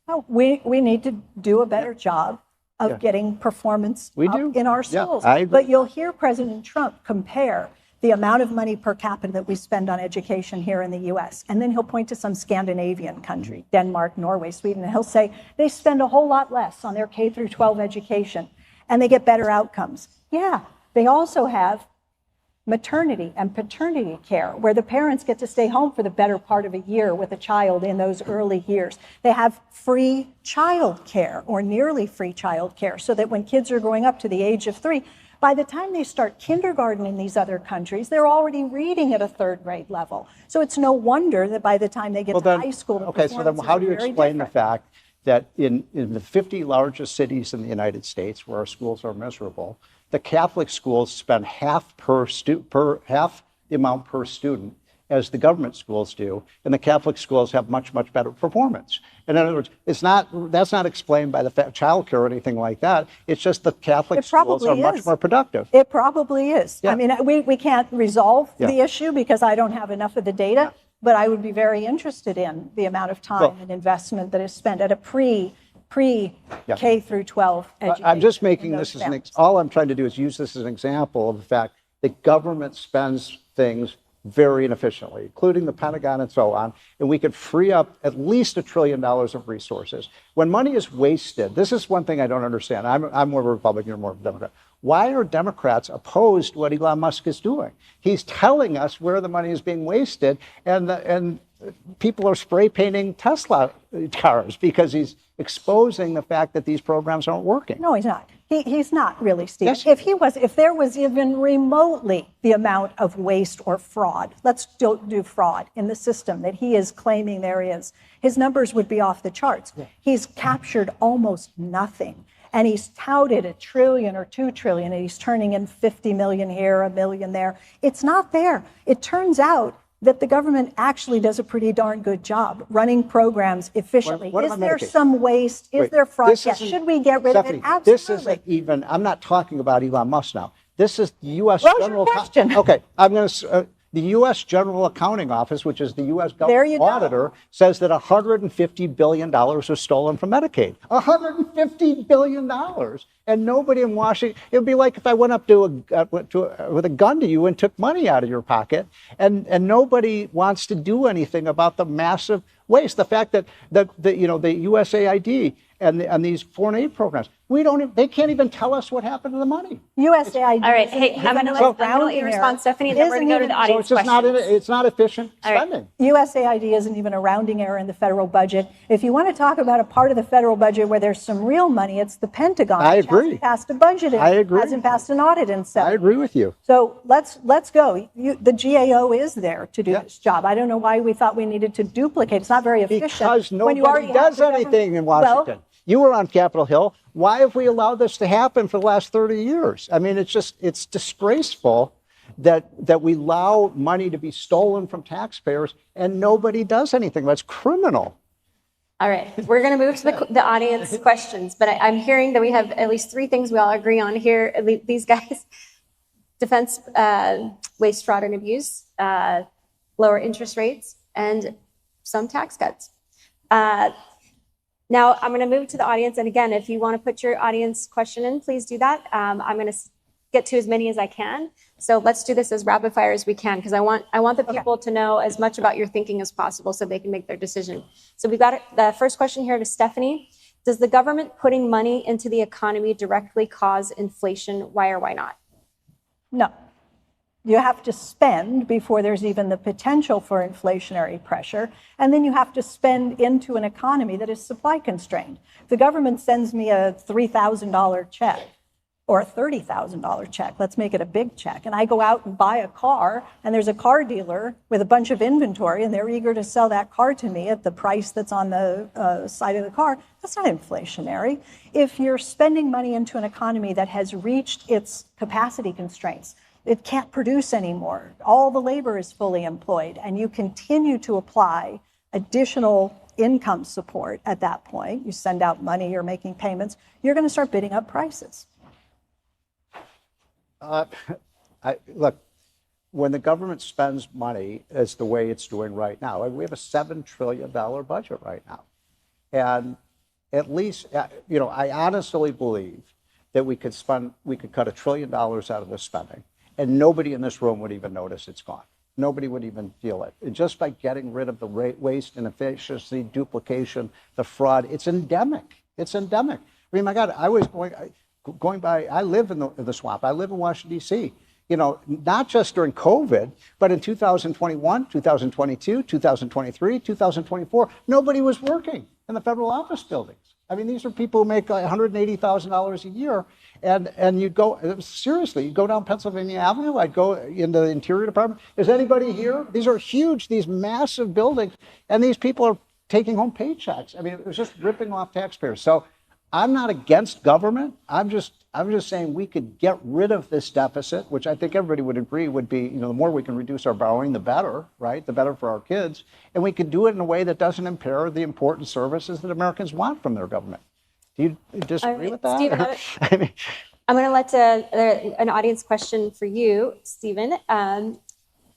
Oh, we need to do a better job of getting performance up in our schools. I agree. But you'll hear President Trump compare the amount of money per capita that we spend on education here in the US. And then he'll point to some Scandinavian country, Denmark, Norway, Sweden, and he'll say they spend a whole lot less on their K through 12 education and they get better outcomes. Yeah, they also have maternity and paternity care, where the parents get to stay home for the better part of a year with a child in those early years. They have free child care or nearly free child care, so that when kids are growing up to the age of 3, by the time they start kindergarten in these other countries, they're already reading at a 3rd grade level. So it's no wonder that by the time they get to high school, okay, so then how do you explain the fact that in the 50 largest cities in the United States where our schools are miserable, the Catholic schools spend half the amount per student as the government schools do, and the Catholic schools have much, much better performance. In other words, that's not explained by the childcare or anything like that. It's just the Catholic schools are much more productive. It probably is. Yeah. I mean, we can't resolve the issue because I don't have enough of the data, but I would be very interested in the amount of time and investment that is spent at a pre-K through 12 education. I'm just making this as all I'm trying to do is use this as an example of the fact that government spends things very inefficiently, including the Pentagon and so on, and we could free up at least $1 trillion of resources. When money is wasted, this is one thing I don't understand. I'm more of a Republican, you're more of a Democrat. Why are Democrats opposed to what Elon Musk is doing? He's telling us where the money is being wasted, and people are spray painting Tesla cars because he's exposing the fact that these programs aren't working. No, he's not. He's not really, Steve. Yes. If there was even remotely the amount of waste or fraud, let's do fraud in the system that he is claiming there is, his numbers would be off the charts. Yeah. He's captured almost nothing. And he's touted $1 trillion or $2 trillion, and he's turning in 50 million here, 1 million there. It's not there. It turns out that the government actually does a pretty darn good job running programs efficiently. Is there some waste? Is there fraud? Yes. Should we get rid of it? Absolutely. This isn't even, I'm not talking about Elon Musk now. This is the U.S. General question. Okay, I'm going to. The U.S. General Accounting Office, which is the U.S. government auditor, says that $150 billion was stolen from Medicaid. $150 billion. And nobody in Washington, it would be like if I went up with a gun to you and took money out of your pocket, and nobody wants to do anything about the massive waste. The fact that the USAID and these foreign aid programs, they can't even tell us what happened to the money. USAID. All right, hey, I'm going to let you respond, Stephanie, and then we're going to go to the audience questions. It's not efficient spending. USAID isn't even a rounding error in the federal budget. If you want to talk about a part of the federal budget where there's some real money, it's the Pentagon. I agree. Hasn't passed a budget. I agree. Hasn't passed an audit in 7 I agree with you. So let's go. The GAO is there to do this job. I don't know why we thought we needed to duplicate. It's not very efficient. Because nobody does anything in Washington. Well, you were on Capitol Hill. Why have we allowed this to happen for the last 30 years? I mean, it's disgraceful that we allow money to be stolen from taxpayers and nobody does anything. That's criminal. All right, we're going to move to the audience questions, but I'm hearing that we have at least 3 things we all agree on here. These guys: defense, waste, fraud, and abuse, lower interest rates, and some tax cuts. Now, I'm going to move to the audience. And again, if you want to put your audience question in, please do that. I'm going to get to as many as I can. So let's do this as rapid fire as we can, because I want the people to know as much about your thinking as possible so they can make their decision. So we've got the first question here to Stephanie. Does the government putting money into the economy directly cause inflation? Why or why not? No. You have to spend before there's even the potential for inflationary pressure. And then you have to spend into an economy that is supply constrained. If the government sends me a $3,000 check or a $30,000 check, let's make it a big check, and I go out and buy a car, and there's a car dealer with a bunch of inventory, and they're eager to sell that car to me at the price that's on the side of the car, that's not inflationary. If you're spending money into an economy that has reached its capacity constraints, it can't produce anymore. All the labor is fully employed, and you continue to apply additional income support at that point. You send out money, you're making payments, you're going to start bidding up prices. Look, when the government spends money as the way it's doing right now, we have a $7 trillion budget right now. And at least, I honestly believe that we could cut $1 trillion out of this spending, and nobody in this room would even notice it's gone. Nobody would even feel it. And just by getting rid of the waste, inefficiency, duplication, the fraud, it's endemic. It's endemic. I mean, my God, I was going by, I live in the swamp. I live in Washington, D.C. not just during COVID, but in 2021, 2022, 2023, 2024, nobody was working in the federal office buildings. I mean, these are people who make $180,000 a year. And you'd go, seriously, you'd go down Pennsylvania Avenue, I'd go into the Interior Department. Is anybody here? These are huge, these massive buildings, and these people are taking home paychecks. I mean, it was just ripping off taxpayers. So I'm not against government. I'm just saying we could get rid of this deficit, which I think everybody would agree would be, the more we can reduce our borrowing, the better, right? The better for our kids. And we could do it in a way that doesn't impair the important services that Americans want from their government. Do you disagree with that? Stephen, I'm going to let an audience question for you, Stephen.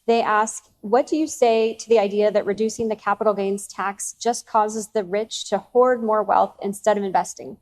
They ask, what do you say to the idea that reducing the capital gains tax just causes the rich to hoard more wealth instead of investing?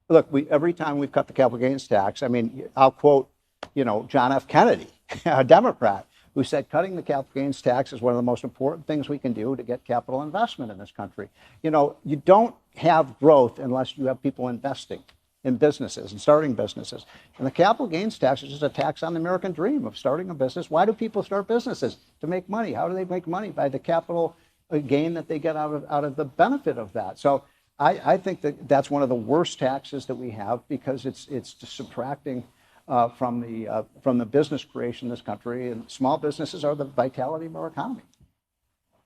Look, every time we've cut the capital gains tax, I mean, I'll quote, John F. Kennedy, a Democrat, who said cutting the capital gains tax is one of the most important things we can do to get capital investment in this country. You don't have growth unless you have people investing in businesses and starting businesses. And the capital gains tax is just a tax on the American dream of starting a business. Why do people start businesses? To make money. How do they make money? By the capital gain that they get out of the benefit of that. So I think that's one of the worst taxes that we have, because it's just subtracting from the business creation in this country, and small businesses are the vitality of our economy.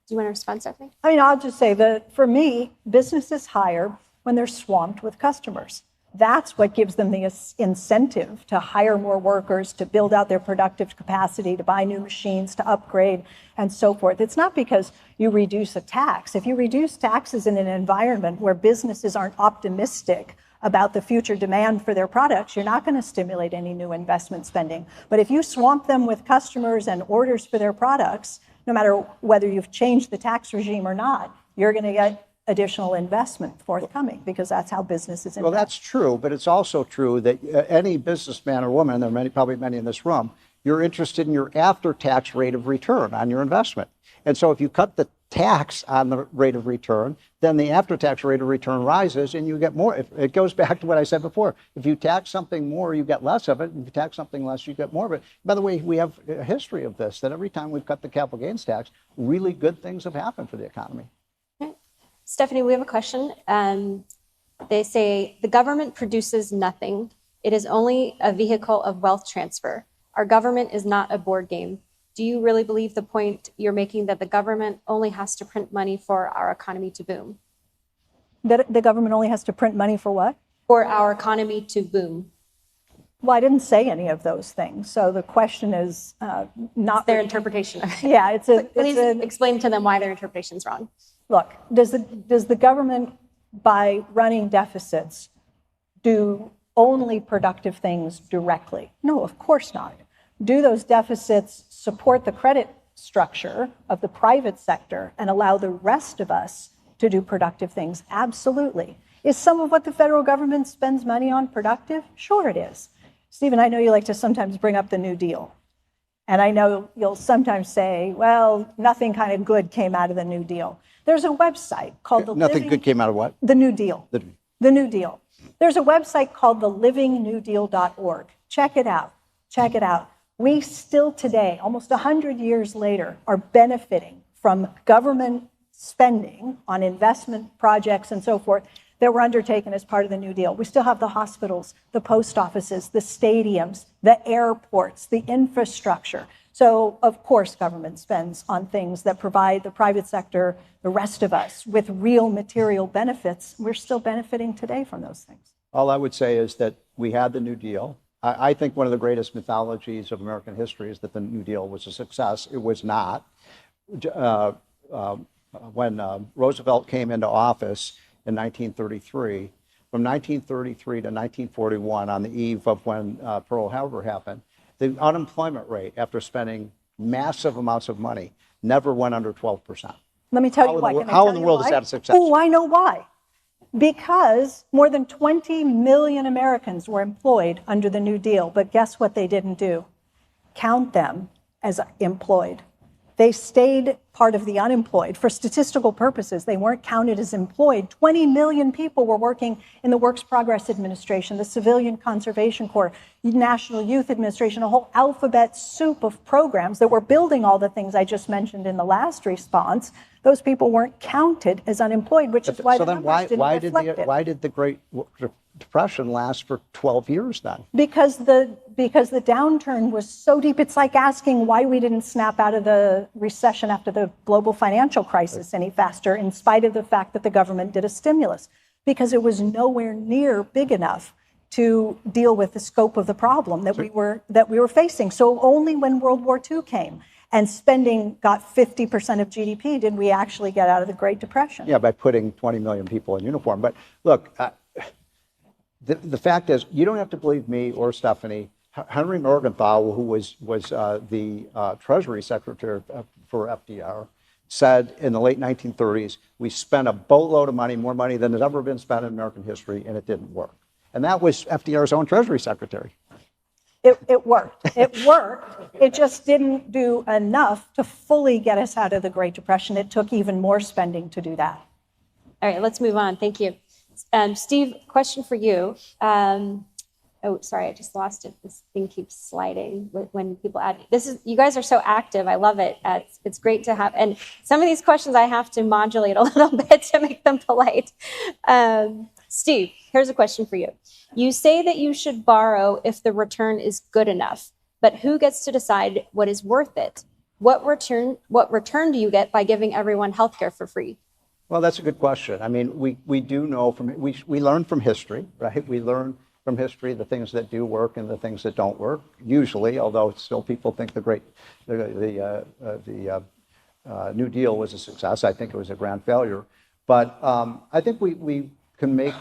Do you want to respond, Stephanie? I mean, I'll just say that for me, businesses hire when they're swamped with customers. That's what gives them the incentive to hire more workers, to build out their productive capacity, to buy new machines, to upgrade, and so forth. It's not because you reduce a tax. If you reduce taxes in an environment where businesses aren't optimistic about the future demand for their products, you're not going to stimulate any new investment spending. But if you swamp them with customers and orders for their products, no matter whether you've changed the tax regime or not, you're going to get additional investment forthcoming, because that's how businesses invest. Well, that's true, but it's also true that any businessman or woman, there are probably many in this room, you're interested in your after-tax rate of return on your investment. And so if you cut the tax on the rate of return, then the after-tax rate of return rises and you get more. It goes back to what I said before. If you tax something more, you get less of it. If you tax something less, you get more of it. By the way, we have a history of this, that every time we've cut the capital gains tax, really good things have happened for the economy. Stephanie, we have a question. They say, the government produces nothing. It is only a vehicle of wealth transfer. Our government is not a board game. Do you really believe the point you're making, that the government only has to print money for our economy to boom? That the government only has to print money for what? For our economy to boom. Well, I didn't say any of those things. So the question is not Their interpretation of it. Yeah, Please explain to them why their interpretation is wrong. Look, does the government, by running deficits, do only productive things directly? No, of course not. Do those deficits support the credit structure of the private sector and allow the rest of us to do productive things? Absolutely. Is some of what the federal government spends money on productive? Sure it is. Stephen, I know you like to sometimes bring up the New Deal. And I know you'll sometimes say, well, nothing kind of good came out of the New Deal. There's a website called the Nothing good came out of what? The New Deal. The New Deal. There's a website called thelivingnewdeal.org. Check it out. Check it out. We still today, almost 100 years later, are benefiting from government spending on investment projects and so forth that were undertaken as part of the New Deal. We still have the hospitals, the post offices, the stadiums, the airports, the infrastructure. So, of course, government spends on things that provide the private sector, the rest of us, with real material benefits. We're still benefiting today from those things. All I would say is that we had the New Deal. I think one of the greatest mythologies of American history is that the New Deal was a success. It was not. When Roosevelt came into office in 1933, from 1933 to 1941, on the eve of when Pearl Harbor happened, the unemployment rate, after spending massive amounts of money, never went under 12%. Let me tell you why. How in the world is that a success? Oh, I know why. Because more than 20 million Americans were employed under the New Deal, but guess what they didn't do? Count them as employed. They stayed part of the unemployed. For statistical purposes, they weren't counted as employed. 20 million people were working in the Works Progress Administration, the Civilian Conservation Corps, National Youth Administration, a whole alphabet soup of programs that were building all the things I just mentioned in the last response. Those people weren't counted as unemployed, which is why the numbers didn't reflect it. Why did the Great Depression last for 12 years then? Because the downturn was so deep. It's like asking why we didn't snap out of the recession after the global financial crisis any faster, in spite of the fact that the government did a stimulus, because it was nowhere near big enough to deal with the scope of the problem that we were facing. So only when World War II came and spending got 50% of GDP did we actually get out of the Great Depression. Yeah, by putting 20 million people in uniform. But look, the fact is, you don't have to believe me or Stephanie. Henry Morgenthau, who was the Treasury Secretary for FDR, said in the late 1930s, we spent a boatload of money, more money than has ever been spent in American history, and it didn't work. And that was FDR's own Treasury Secretary. It worked. It worked. It just didn't do enough to fully get us out of the Great Depression. It took even more spending to do that. All right, let's move on. Thank you. Steve, question for you. Oh, sorry, I just lost it. This thing keeps sliding when people add. You guys are so active. I love it. It's great to have. And some of these questions I have to modulate a little bit to make them polite. Steve, here's a question for you. You say that you should borrow if the return is good enough, but who gets to decide what is worth it? What return do you get by giving everyone healthcare for free? Well, that's a good question. I mean, we do know we learn from history, right? We learn from history the things that do work and the things that don't work. Usually, although still people think the New Deal was a success. I think it was a grand failure. But I think we can make,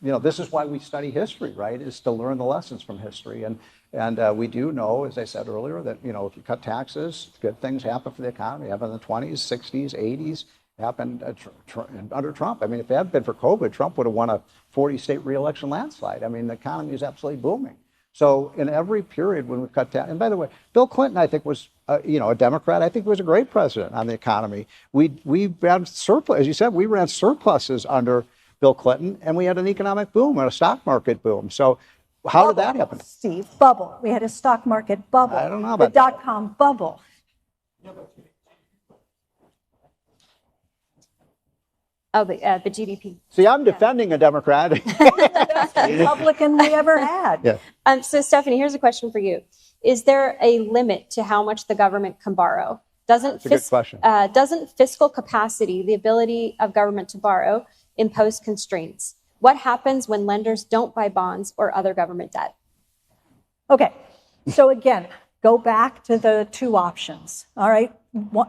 this is why we study history, right? Is to learn the lessons from history. And we do know, as I said earlier, that, if you cut taxes, good things happen for the economy. Happened in the 20s, 60s, 80s. Happened under Trump. I mean, if it hadn't been for COVID, Trump would have won a 40-state re-election landslide. I mean, the economy is absolutely booming. So in every period when we cut taxes, and by the way, Bill Clinton, I think, was, a Democrat. I think he was a great president on the economy. We ran surplus, as you said, we ran surpluses under Bill Clinton, and we had an economic boom and a stock market boom. So how did that happen? Steve, bubble. We had a stock market bubble. I don't know about the dot-com bubble. Oh, the GDP. See, I'm defending a Democrat. Republican we ever had. Yeah. So, Stephanie, here's a question for you. Is there a limit to how much the government can borrow? That's a good question. Doesn't fiscal capacity, the ability of government to borrow, impose constraints? What happens when lenders don't buy bonds or other government debt? Okay, so again, go back to the two options, all right?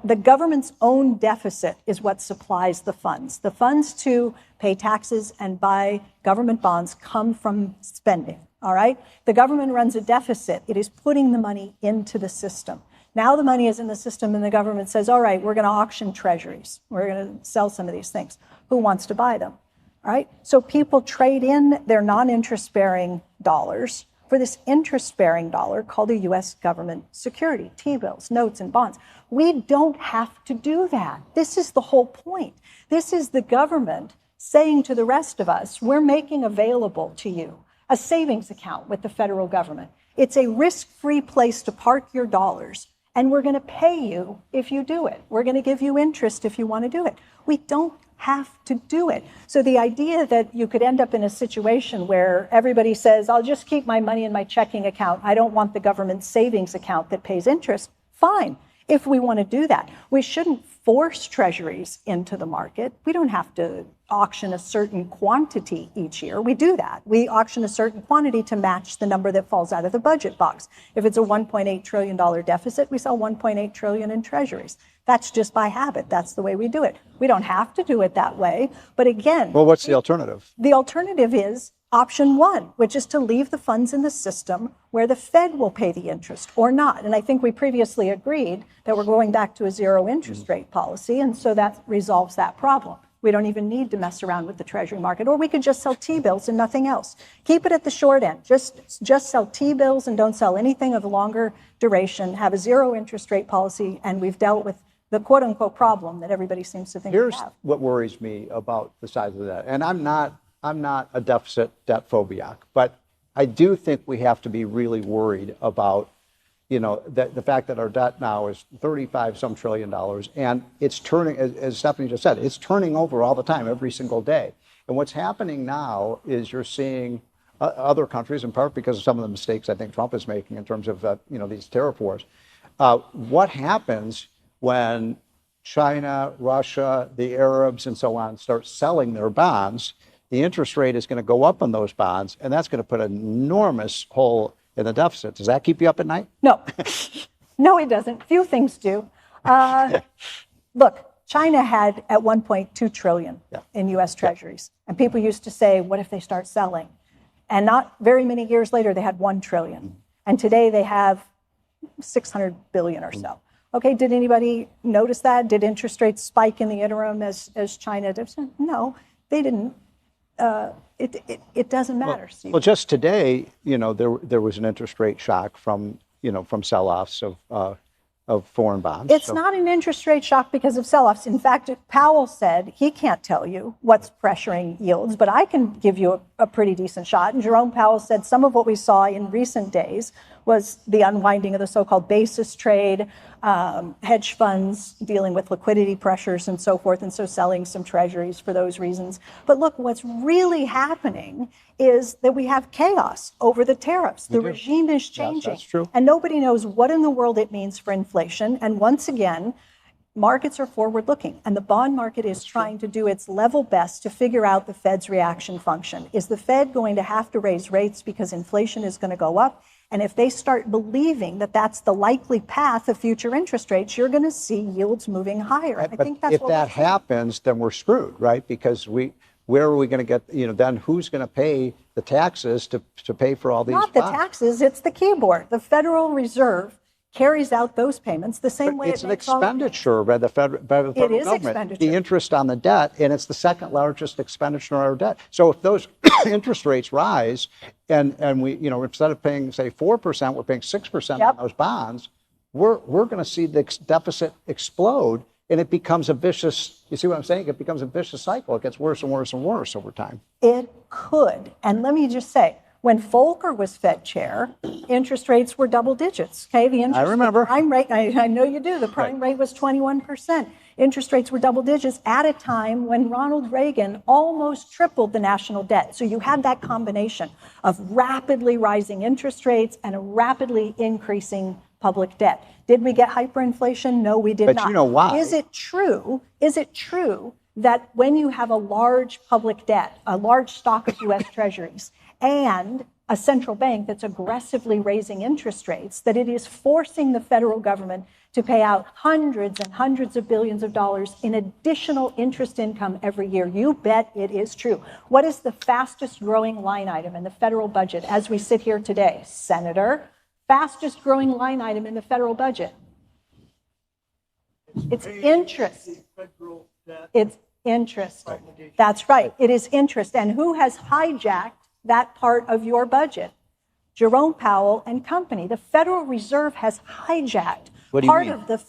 The government's own deficit is what supplies the funds. The funds to pay taxes and buy government bonds come from spending, all right? The government runs a deficit. It is putting the money into the system. Now the money is in the system and the government says, all right, we're going to auction treasuries. We're going to sell some of these things. Who wants to buy them, all right? So people trade in their non-interest-bearing dollars for this interest-bearing dollar called a U.S. government security, T-bills, notes, and bonds. We don't have to do that. This is the whole point. This is the government saying to the rest of us, we're making available to you a savings account with the federal government. It's a risk-free place to park your dollars, and we're going to pay you if you do it. We're going to give you interest if you want to do it. We don't have to do it. So the idea that you could end up in a situation where everybody says, I'll just keep my money in my checking account. I don't want the government savings account that pays interest. Fine, if we want to do that. We shouldn't force treasuries into the market. We don't have to auction a certain quantity each year. We do that. We auction a certain quantity to match the number that falls out of the budget box. If it's a $1.8 trillion deficit, we sell $1.8 trillion in treasuries. That's just by habit. That's the way we do it. We don't have to do it that way. But again... Well, what's the alternative? The alternative is option one, which is to leave the funds in the system where the Fed will pay the interest or not. And I think we previously agreed that we're going back to a zero interest rate policy, and so that resolves that problem. We don't even need to mess around with the Treasury market, or we could just sell T-bills and nothing else. Keep it at the short end. Just sell T-bills and don't sell anything of longer duration. Have a zero interest rate policy, and we've dealt with the quote-unquote problem that everybody seems to think we Here's have. what worries me about the size of that. And I'm not a deficit debt phobiac, but I do think we have to be really worried about, the fact that our debt now is $35 trillion, and it's turning, as Stephanie just said, it's turning over all the time, every single day. And what's happening now is you're seeing other countries, in part because of some of the mistakes I think Trump is making in terms of these tariff wars. What happens when China, Russia, the Arabs, and so on start selling their bonds? The interest rate is going to go up on those bonds, and that's going to put an enormous hole in the deficit. Does that keep you up at night? No, no, it doesn't. Few things do. Look, China had at one point $2 trillion in U.S. treasuries, and people used to say, "What if they start selling?" And not very many years later, they had $1 trillion, and today they have 600 billion or so. Okay, did anybody notice that? Did interest rates spike in the interim as China did? No, they didn't. It doesn't matter, Steve. Well, just today, there was an interest rate shock from sell-offs of foreign bonds. It's not an interest rate shock because of sell-offs. In fact, Powell said he can't tell you what's pressuring yields, but I can give you a pretty decent shot. And Jerome Powell said some of what we saw in recent days was the unwinding of the so-called basis trade, hedge funds dealing with liquidity pressures and so forth, and so selling some treasuries for those reasons. But look, what's really happening is that we have chaos over the tariffs. The regime is changing. That's true. And nobody knows what in the world it means for inflation. And once again, markets are forward-looking, and the bond market is trying to do its level best to figure out the Fed's reaction function. Is the Fed going to have to raise rates because inflation is going to go up? And if they start believing that that's the likely path of future interest rates, you're going to see yields moving higher. I think that's if that happens, then we're screwed, right? Because where are we going to get, then who's going to pay the taxes to pay for all these bonds? Not the taxes, it's the keyboard. The Federal Reserve carries out those payments the same way it's an expenditure by the federal is government. expenditure. The interest on the debt, and it's the second largest expenditure on our debt. So if those interest rates rise, and we, instead of paying, say, 4%, we're paying 6% on those bonds, we're going to see the deficit explode, and it becomes a vicious, you see what I'm saying? It becomes a vicious cycle. It gets worse and worse and worse over time. It could. And let me just say, when Volcker was Fed chair, interest rates were double digits. Okay, I remember. The prime rate, I know you do. The prime rate was 21%. Interest rates were double digits at a time when Ronald Reagan almost tripled the national debt. So you had that combination of rapidly rising interest rates and a rapidly increasing public debt. Did we get hyperinflation? No, we did not. But you know why? Is it true that when you have a large public debt, a large stock of U.S. treasuries, and a central bank that's aggressively raising interest rates, that it is forcing the federal government to pay out hundreds and hundreds of billions of dollars in additional interest income every year? You bet it is true. What is the fastest growing line item in the federal budget as we sit here today? Senator, fastest growing line item in the federal budget? It's interest. It's interest. That's right. It is interest. And who has hijacked that part of your budget? Jerome Powell and company. The Federal Reserve has hijacked what do you part mean? of the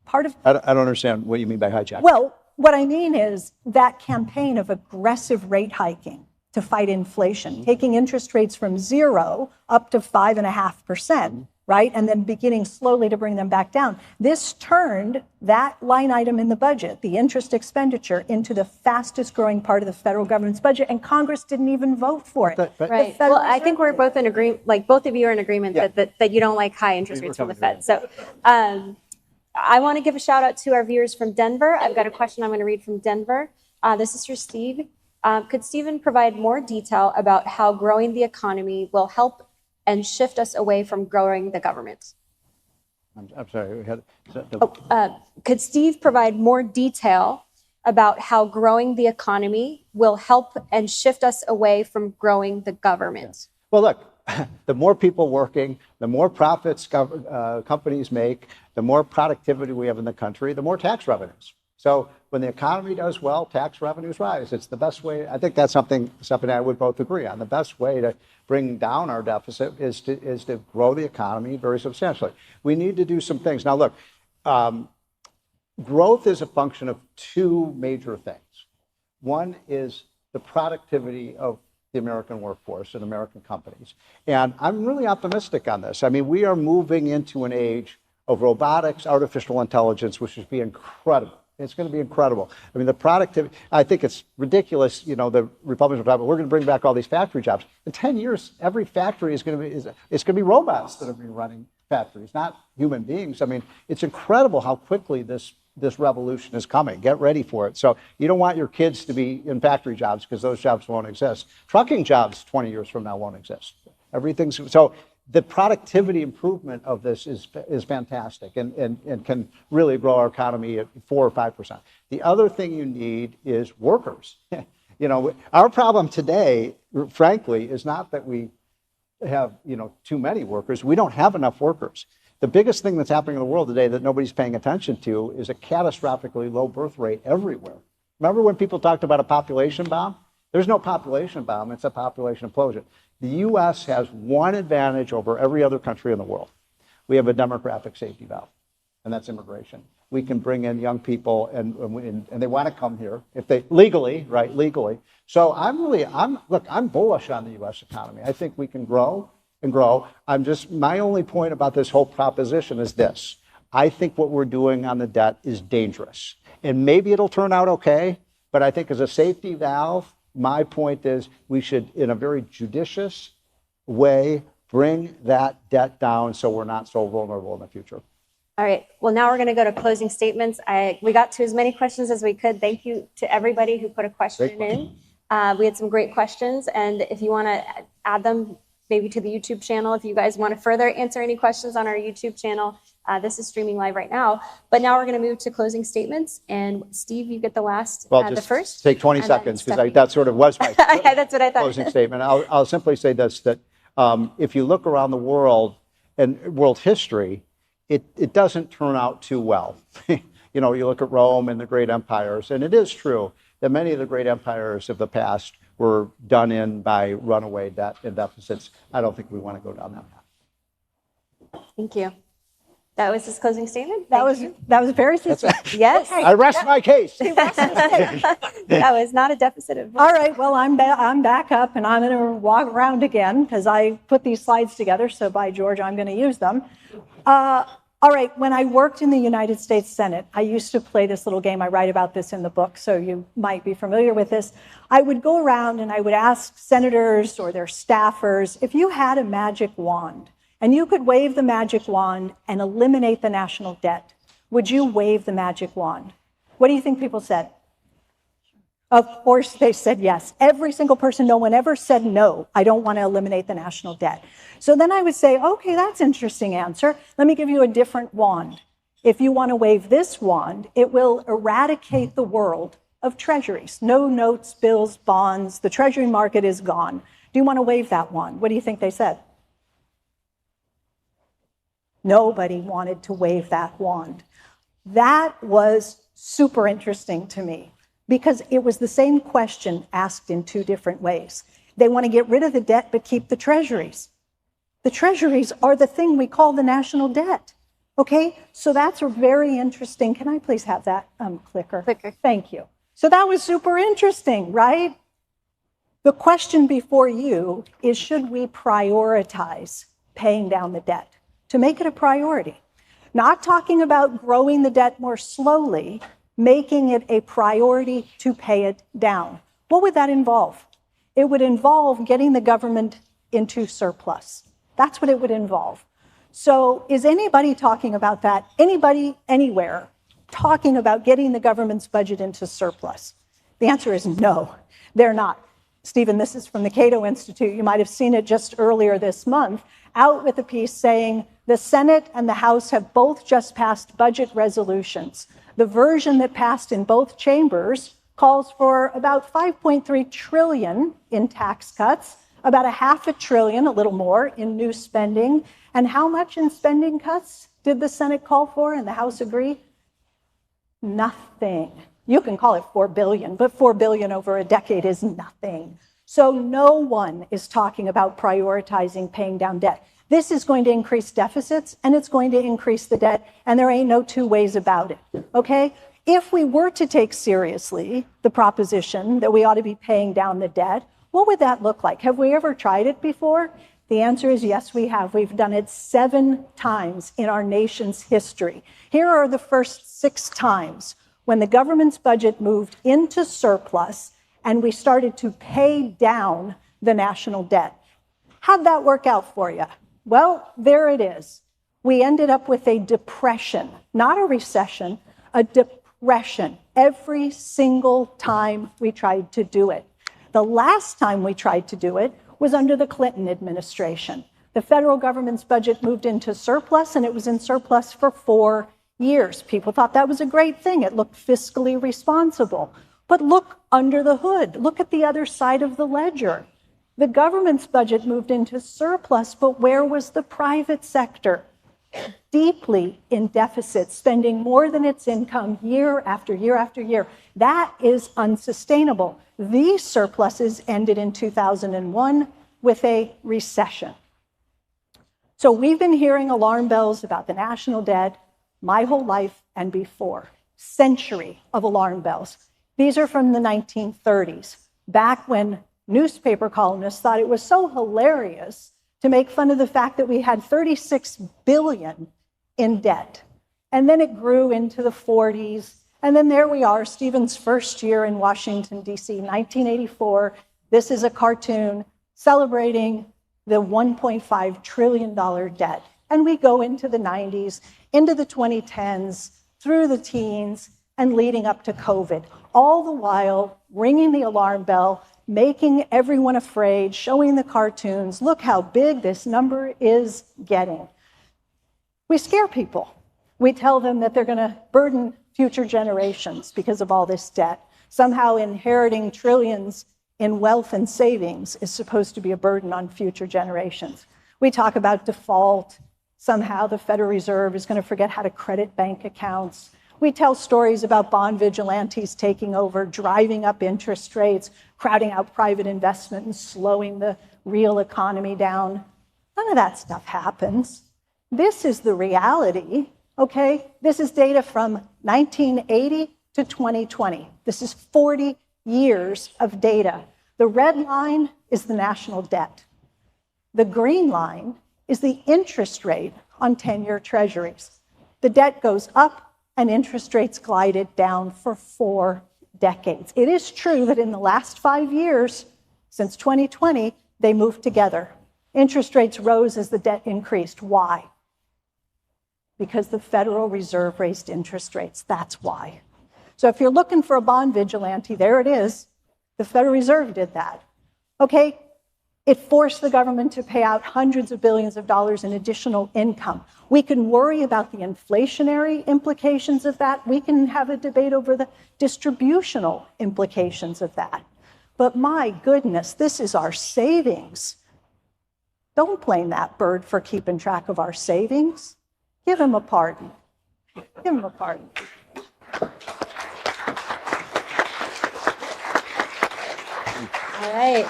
part of. I don't understand what you mean by hijack. Well, what I mean is that campaign of aggressive rate hiking to fight inflation, taking interest rates from 0 up to 5.5%, right? And then beginning slowly to bring them back down. This turned that line item in the budget, the interest expenditure, into the fastest growing part of the federal government's budget, and Congress didn't even vote for it. Right. Well, I think we're both in agreement, like both of you are in agreement that you don't like high interest rates from the Fed. So I want to give a shout out to our viewers from Denver. I've got a question I'm going to read from Denver. This is for Steve. Could Stephen provide more detail about how growing the economy will help and shift us away from growing the government? I'm sorry. Could Steve provide more detail about how growing the economy will help and shift us away from growing the government? Well, look, the more people working, the more profits companies make, the more productivity we have in the country, the more tax revenues. So when the economy does well, tax revenues rise. It's the best way. I think that's something Stephanie and I would both agree on. The best way to bring down our deficit is to grow the economy very substantially. We need to do some things. Now, look, growth is a function of two major things. One is the productivity of the American workforce and American companies. And I'm really optimistic on this. I mean, we are moving into an age of robotics, artificial intelligence, which is be incredible. It's going to be incredible. I mean, the productivity, I think it's ridiculous, you know, the Republicans are talking about, we're going to bring back all these factory jobs. In 10 years, every factory is going to be, it's going to be robots that are going to be running factories, not human beings. I mean, it's incredible how quickly this revolution is coming. Get ready for it. So you don't want your kids to be in factory jobs because those jobs won't exist. Trucking jobs 20 years from now won't exist. Everything's, so the productivity improvement of this is fantastic and can really grow our economy at 4 or 5%. The other thing you need is workers. You know, our problem today, frankly, is not that we have, you know, too many workers. We don't have enough workers. The biggest thing that's happening in the world today that nobody's paying attention to is a catastrophically low birth rate everywhere. Remember when people talked about a population bomb? There's no population bomb, it's a population implosion. The US has one advantage over every other country in the world. We have a demographic safety valve, and that's immigration. We can bring in young people and they want to come here if they legally, right? Legally. So I'm bullish on the US economy. I think we can grow and grow. My only point about this whole proposition is this. I think what we're doing on the debt is dangerous. And maybe it'll turn out okay, but I think as a safety valve, my point is we should, in a very judicious way, bring that debt down so we're not so vulnerable in the future. All right. Well, now we're going to go to closing statements. We got to as many questions as we could. Thank you to everybody who put a question in. We had some great questions, and if you want to add them maybe to the YouTube channel, if you guys want to further answer any questions on our YouTube channel, this is streaming live right now. But now we're going to move to closing statements. And Steve, you get the the first. Take 20 seconds because that sort of was my that's what I thought. Closing statement. I'll simply say this, that if you look around the world and world history, it doesn't turn out too well. You know, you look at Rome and the great empires, and it is true that many of the great empires of the past were done in by runaway debt and deficits. I don't think we want to go down that path. Thank you. That was his closing statement? That was very succinct. Yes. I rest my case. That was not a deficit of. All right, well, I'm back up, and I'm going to walk around again because I put these slides together, so by George, I'm going to use them. All right, when I worked in the United States Senate, I used to play this little game. I write about this in the book, so you might be familiar with this. I would go around and I would ask senators or their staffers, if you had a magic wand and you could wave the magic wand and eliminate the national debt, would you wave the magic wand? What do you think people said? Of course, they said yes. Every single person, no one ever said no, I don't want to eliminate the national debt. So then I would say, okay, that's an interesting answer. Let me give you a different wand. If you want to wave this wand, it will eradicate the world of treasuries. No notes, bills, bonds. The treasury market is gone. Do you want to wave that wand? What do you think they said? Nobody wanted to wave that wand. That was super interesting to me, because it was the same question asked in two different ways. They want to get rid of the debt but keep the treasuries. The treasuries are the thing we call the national debt. Okay, so that's a very interesting. Can I please have that clicker? Thank you. So that was super interesting, right? The question before you is, should we prioritize paying down the debt? To make it a priority. Not talking about growing the debt more slowly, making it a priority to pay it down. What would that involve? It would involve getting the government into surplus. That's what it would involve. So is anybody talking about that? Anybody, anywhere, talking about getting the government's budget into surplus? The answer is no, they're not. Stephen, this is from the Cato Institute. You might have seen it just earlier this month, out with a piece saying the Senate and the House have both just passed budget resolutions. The version that passed in both chambers calls for about 5.3 trillion in tax cuts, about $0.5 trillion, a little more, in new spending. And how much in spending cuts did the Senate call for and the House agree? Nothing. You can call it 4 billion, but 4 billion over a decade is nothing. So no one is talking about prioritizing paying down debt. This is going to increase deficits, and it's going to increase the debt, and there ain't no two ways about it, okay? If we were to take seriously the proposition that we ought to be paying down the debt, what would that look like? Have we ever tried it before? The answer is yes, we have. We've done it 7 times in our nation's history. Here are the first 6 times when the government's budget moved into surplus and we started to pay down the national debt. How'd that work out for you? Well, there it is. We ended up with a depression, not a recession, a depression every single time we tried to do it. The last time we tried to do it was under the Clinton administration. The federal government's budget moved into surplus, and it was in surplus for 4 years. People thought that was a great thing. It looked fiscally responsible. But look under the hood. Look at the other side of the ledger. The government's budget moved into surplus, but where was the private sector? Deeply in deficit, spending more than its income year after year after year. That is unsustainable. These surpluses ended in 2001 with a recession. So we've been hearing alarm bells about the national debt my whole life and before. Century of alarm bells. These are from the 1930s, back when newspaper columnists thought it was so hilarious to make fun of the fact that we had 36 billion in debt. And then it grew into the 40s. And then there we are, Stephen's first year in Washington, D.C., 1984. This is a cartoon celebrating the $1.5 trillion debt. And we go into the 90s, into the 2010s, through the teens, and leading up to COVID. All the while, ringing the alarm bell, making everyone afraid, showing the cartoons, look how big this number is getting. We scare people. We tell them that they're going to burden future generations because of all this debt. Somehow inheriting trillions in wealth and savings is supposed to be a burden on future generations. We talk about default. Somehow the Federal Reserve is going to forget how to credit bank accounts. We tell stories about bond vigilantes taking over, driving up interest rates, crowding out private investment, and slowing the real economy down. None of that stuff happens. This is the reality, okay? This is data from 1980 to 2020. This is 40 years of data. The red line is the national debt. The green line is the interest rate on 10-year treasuries. The debt goes up, and interest rates glided down for 4 decades. It is true that in the last 5 years, since 2020, they moved together. Interest rates rose as the debt increased. Why? Because the Federal Reserve raised interest rates. That's why. So if you're looking for a bond vigilante, there it is. The Federal Reserve did that. Okay, it forced the government to pay out hundreds of billions of dollars in additional income. We can worry about the inflationary implications of that. We can have a debate over the distributional implications of that. But my goodness, this is our savings. Don't blame that bird for keeping track of our savings. Give him a pardon. Give him a pardon. All right.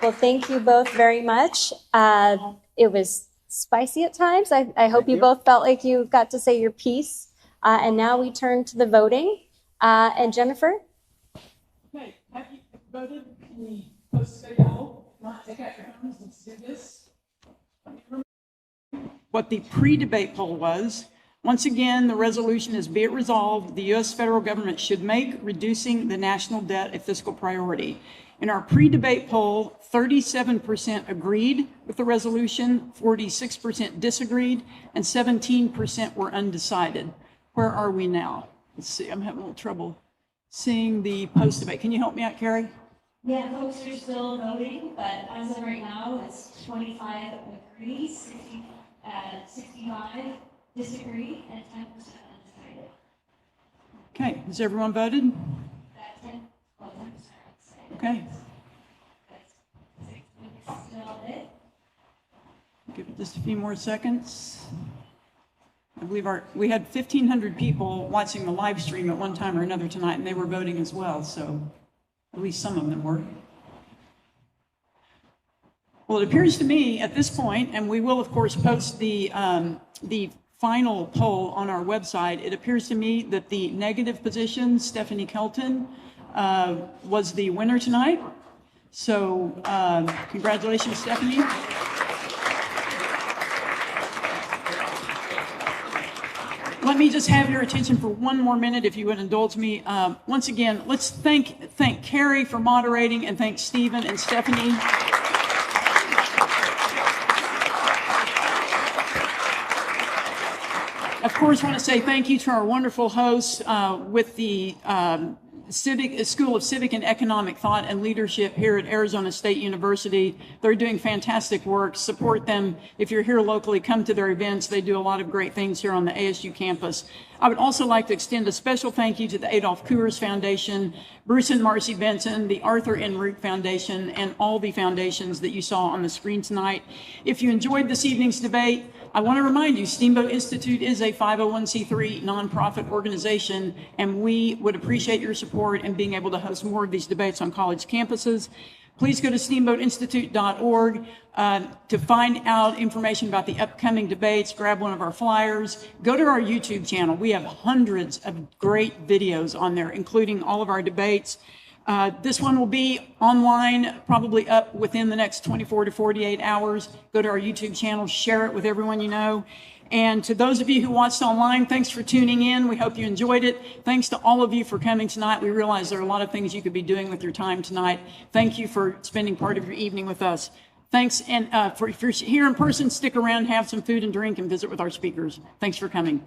Well, thank you both very much. It was spicy at times. I hope you both felt like you got to say your piece. And now we turn to the voting. And Jennifer? Okay, have you voted in the post-study poll? Not take out your phones, let's do this. What the pre-debate poll was. Once again, the resolution is, be it resolved, the U.S. federal government should make reducing the national debt a fiscal priority. In our pre-debate poll, 37% agreed with the resolution, 46% disagreed, and 17% were undecided. Where are we now? Let's see, I'm having a little trouble seeing the post-debate. Can you help me out, Carrie? Yeah, folks are still voting, but as of right now, it's 25 agree, 65 disagree, and 10% undecided. Okay, has everyone voted? That 10% undecided. Okay, That's still it. give it just a few more seconds. believe we had 1,500 people watching the live stream at one time or another tonight, and they were voting as well, so at least some of them were. Well, it appears to me at this point, and we will of course post the final poll on our website, it appears to me that the negative position, Stephanie Kelton, was the winner tonight. So congratulations, Stephanie. Let me just have your attention for one more minute, if you would indulge me. Once again, let's thank Carrie for moderating, and thank Stephen and Stephanie. Of course, I want to say thank you to our wonderful hosts with the School of Civic and Economic Thought and Leadership here at Arizona State University. They're doing fantastic work. Support them. If you're here locally, come to their events. They do a lot of great things here on the ASU campus. I would also like to extend a special thank you to the Adolph Coors Foundation, Bruce and Marcy Benson, the Arthur N. Root Foundation, and all the foundations that you saw on the screen tonight. If you enjoyed this evening's debate, I want to remind you, Steamboat Institute is a 501c3 nonprofit organization, and we would appreciate your support in being able to host more of these debates on college campuses. Please go to steamboatinstitute.org to find out information about the upcoming debates. Grab one of our flyers. Go to our YouTube channel. We have hundreds of great videos on there, including all of our debates. This one will be online, probably up within the next 24 to 48 hours. Go to our YouTube channel, share it with everyone you know. And to those of you who watched online, thanks for tuning in. We hope you enjoyed it. Thanks to all of you for coming tonight. We realize there are a lot of things you could be doing with your time tonight. Thank you for spending part of your evening with us. Thanks, and if you're here in person, stick around, have some food and drink, and visit with our speakers. Thanks for coming.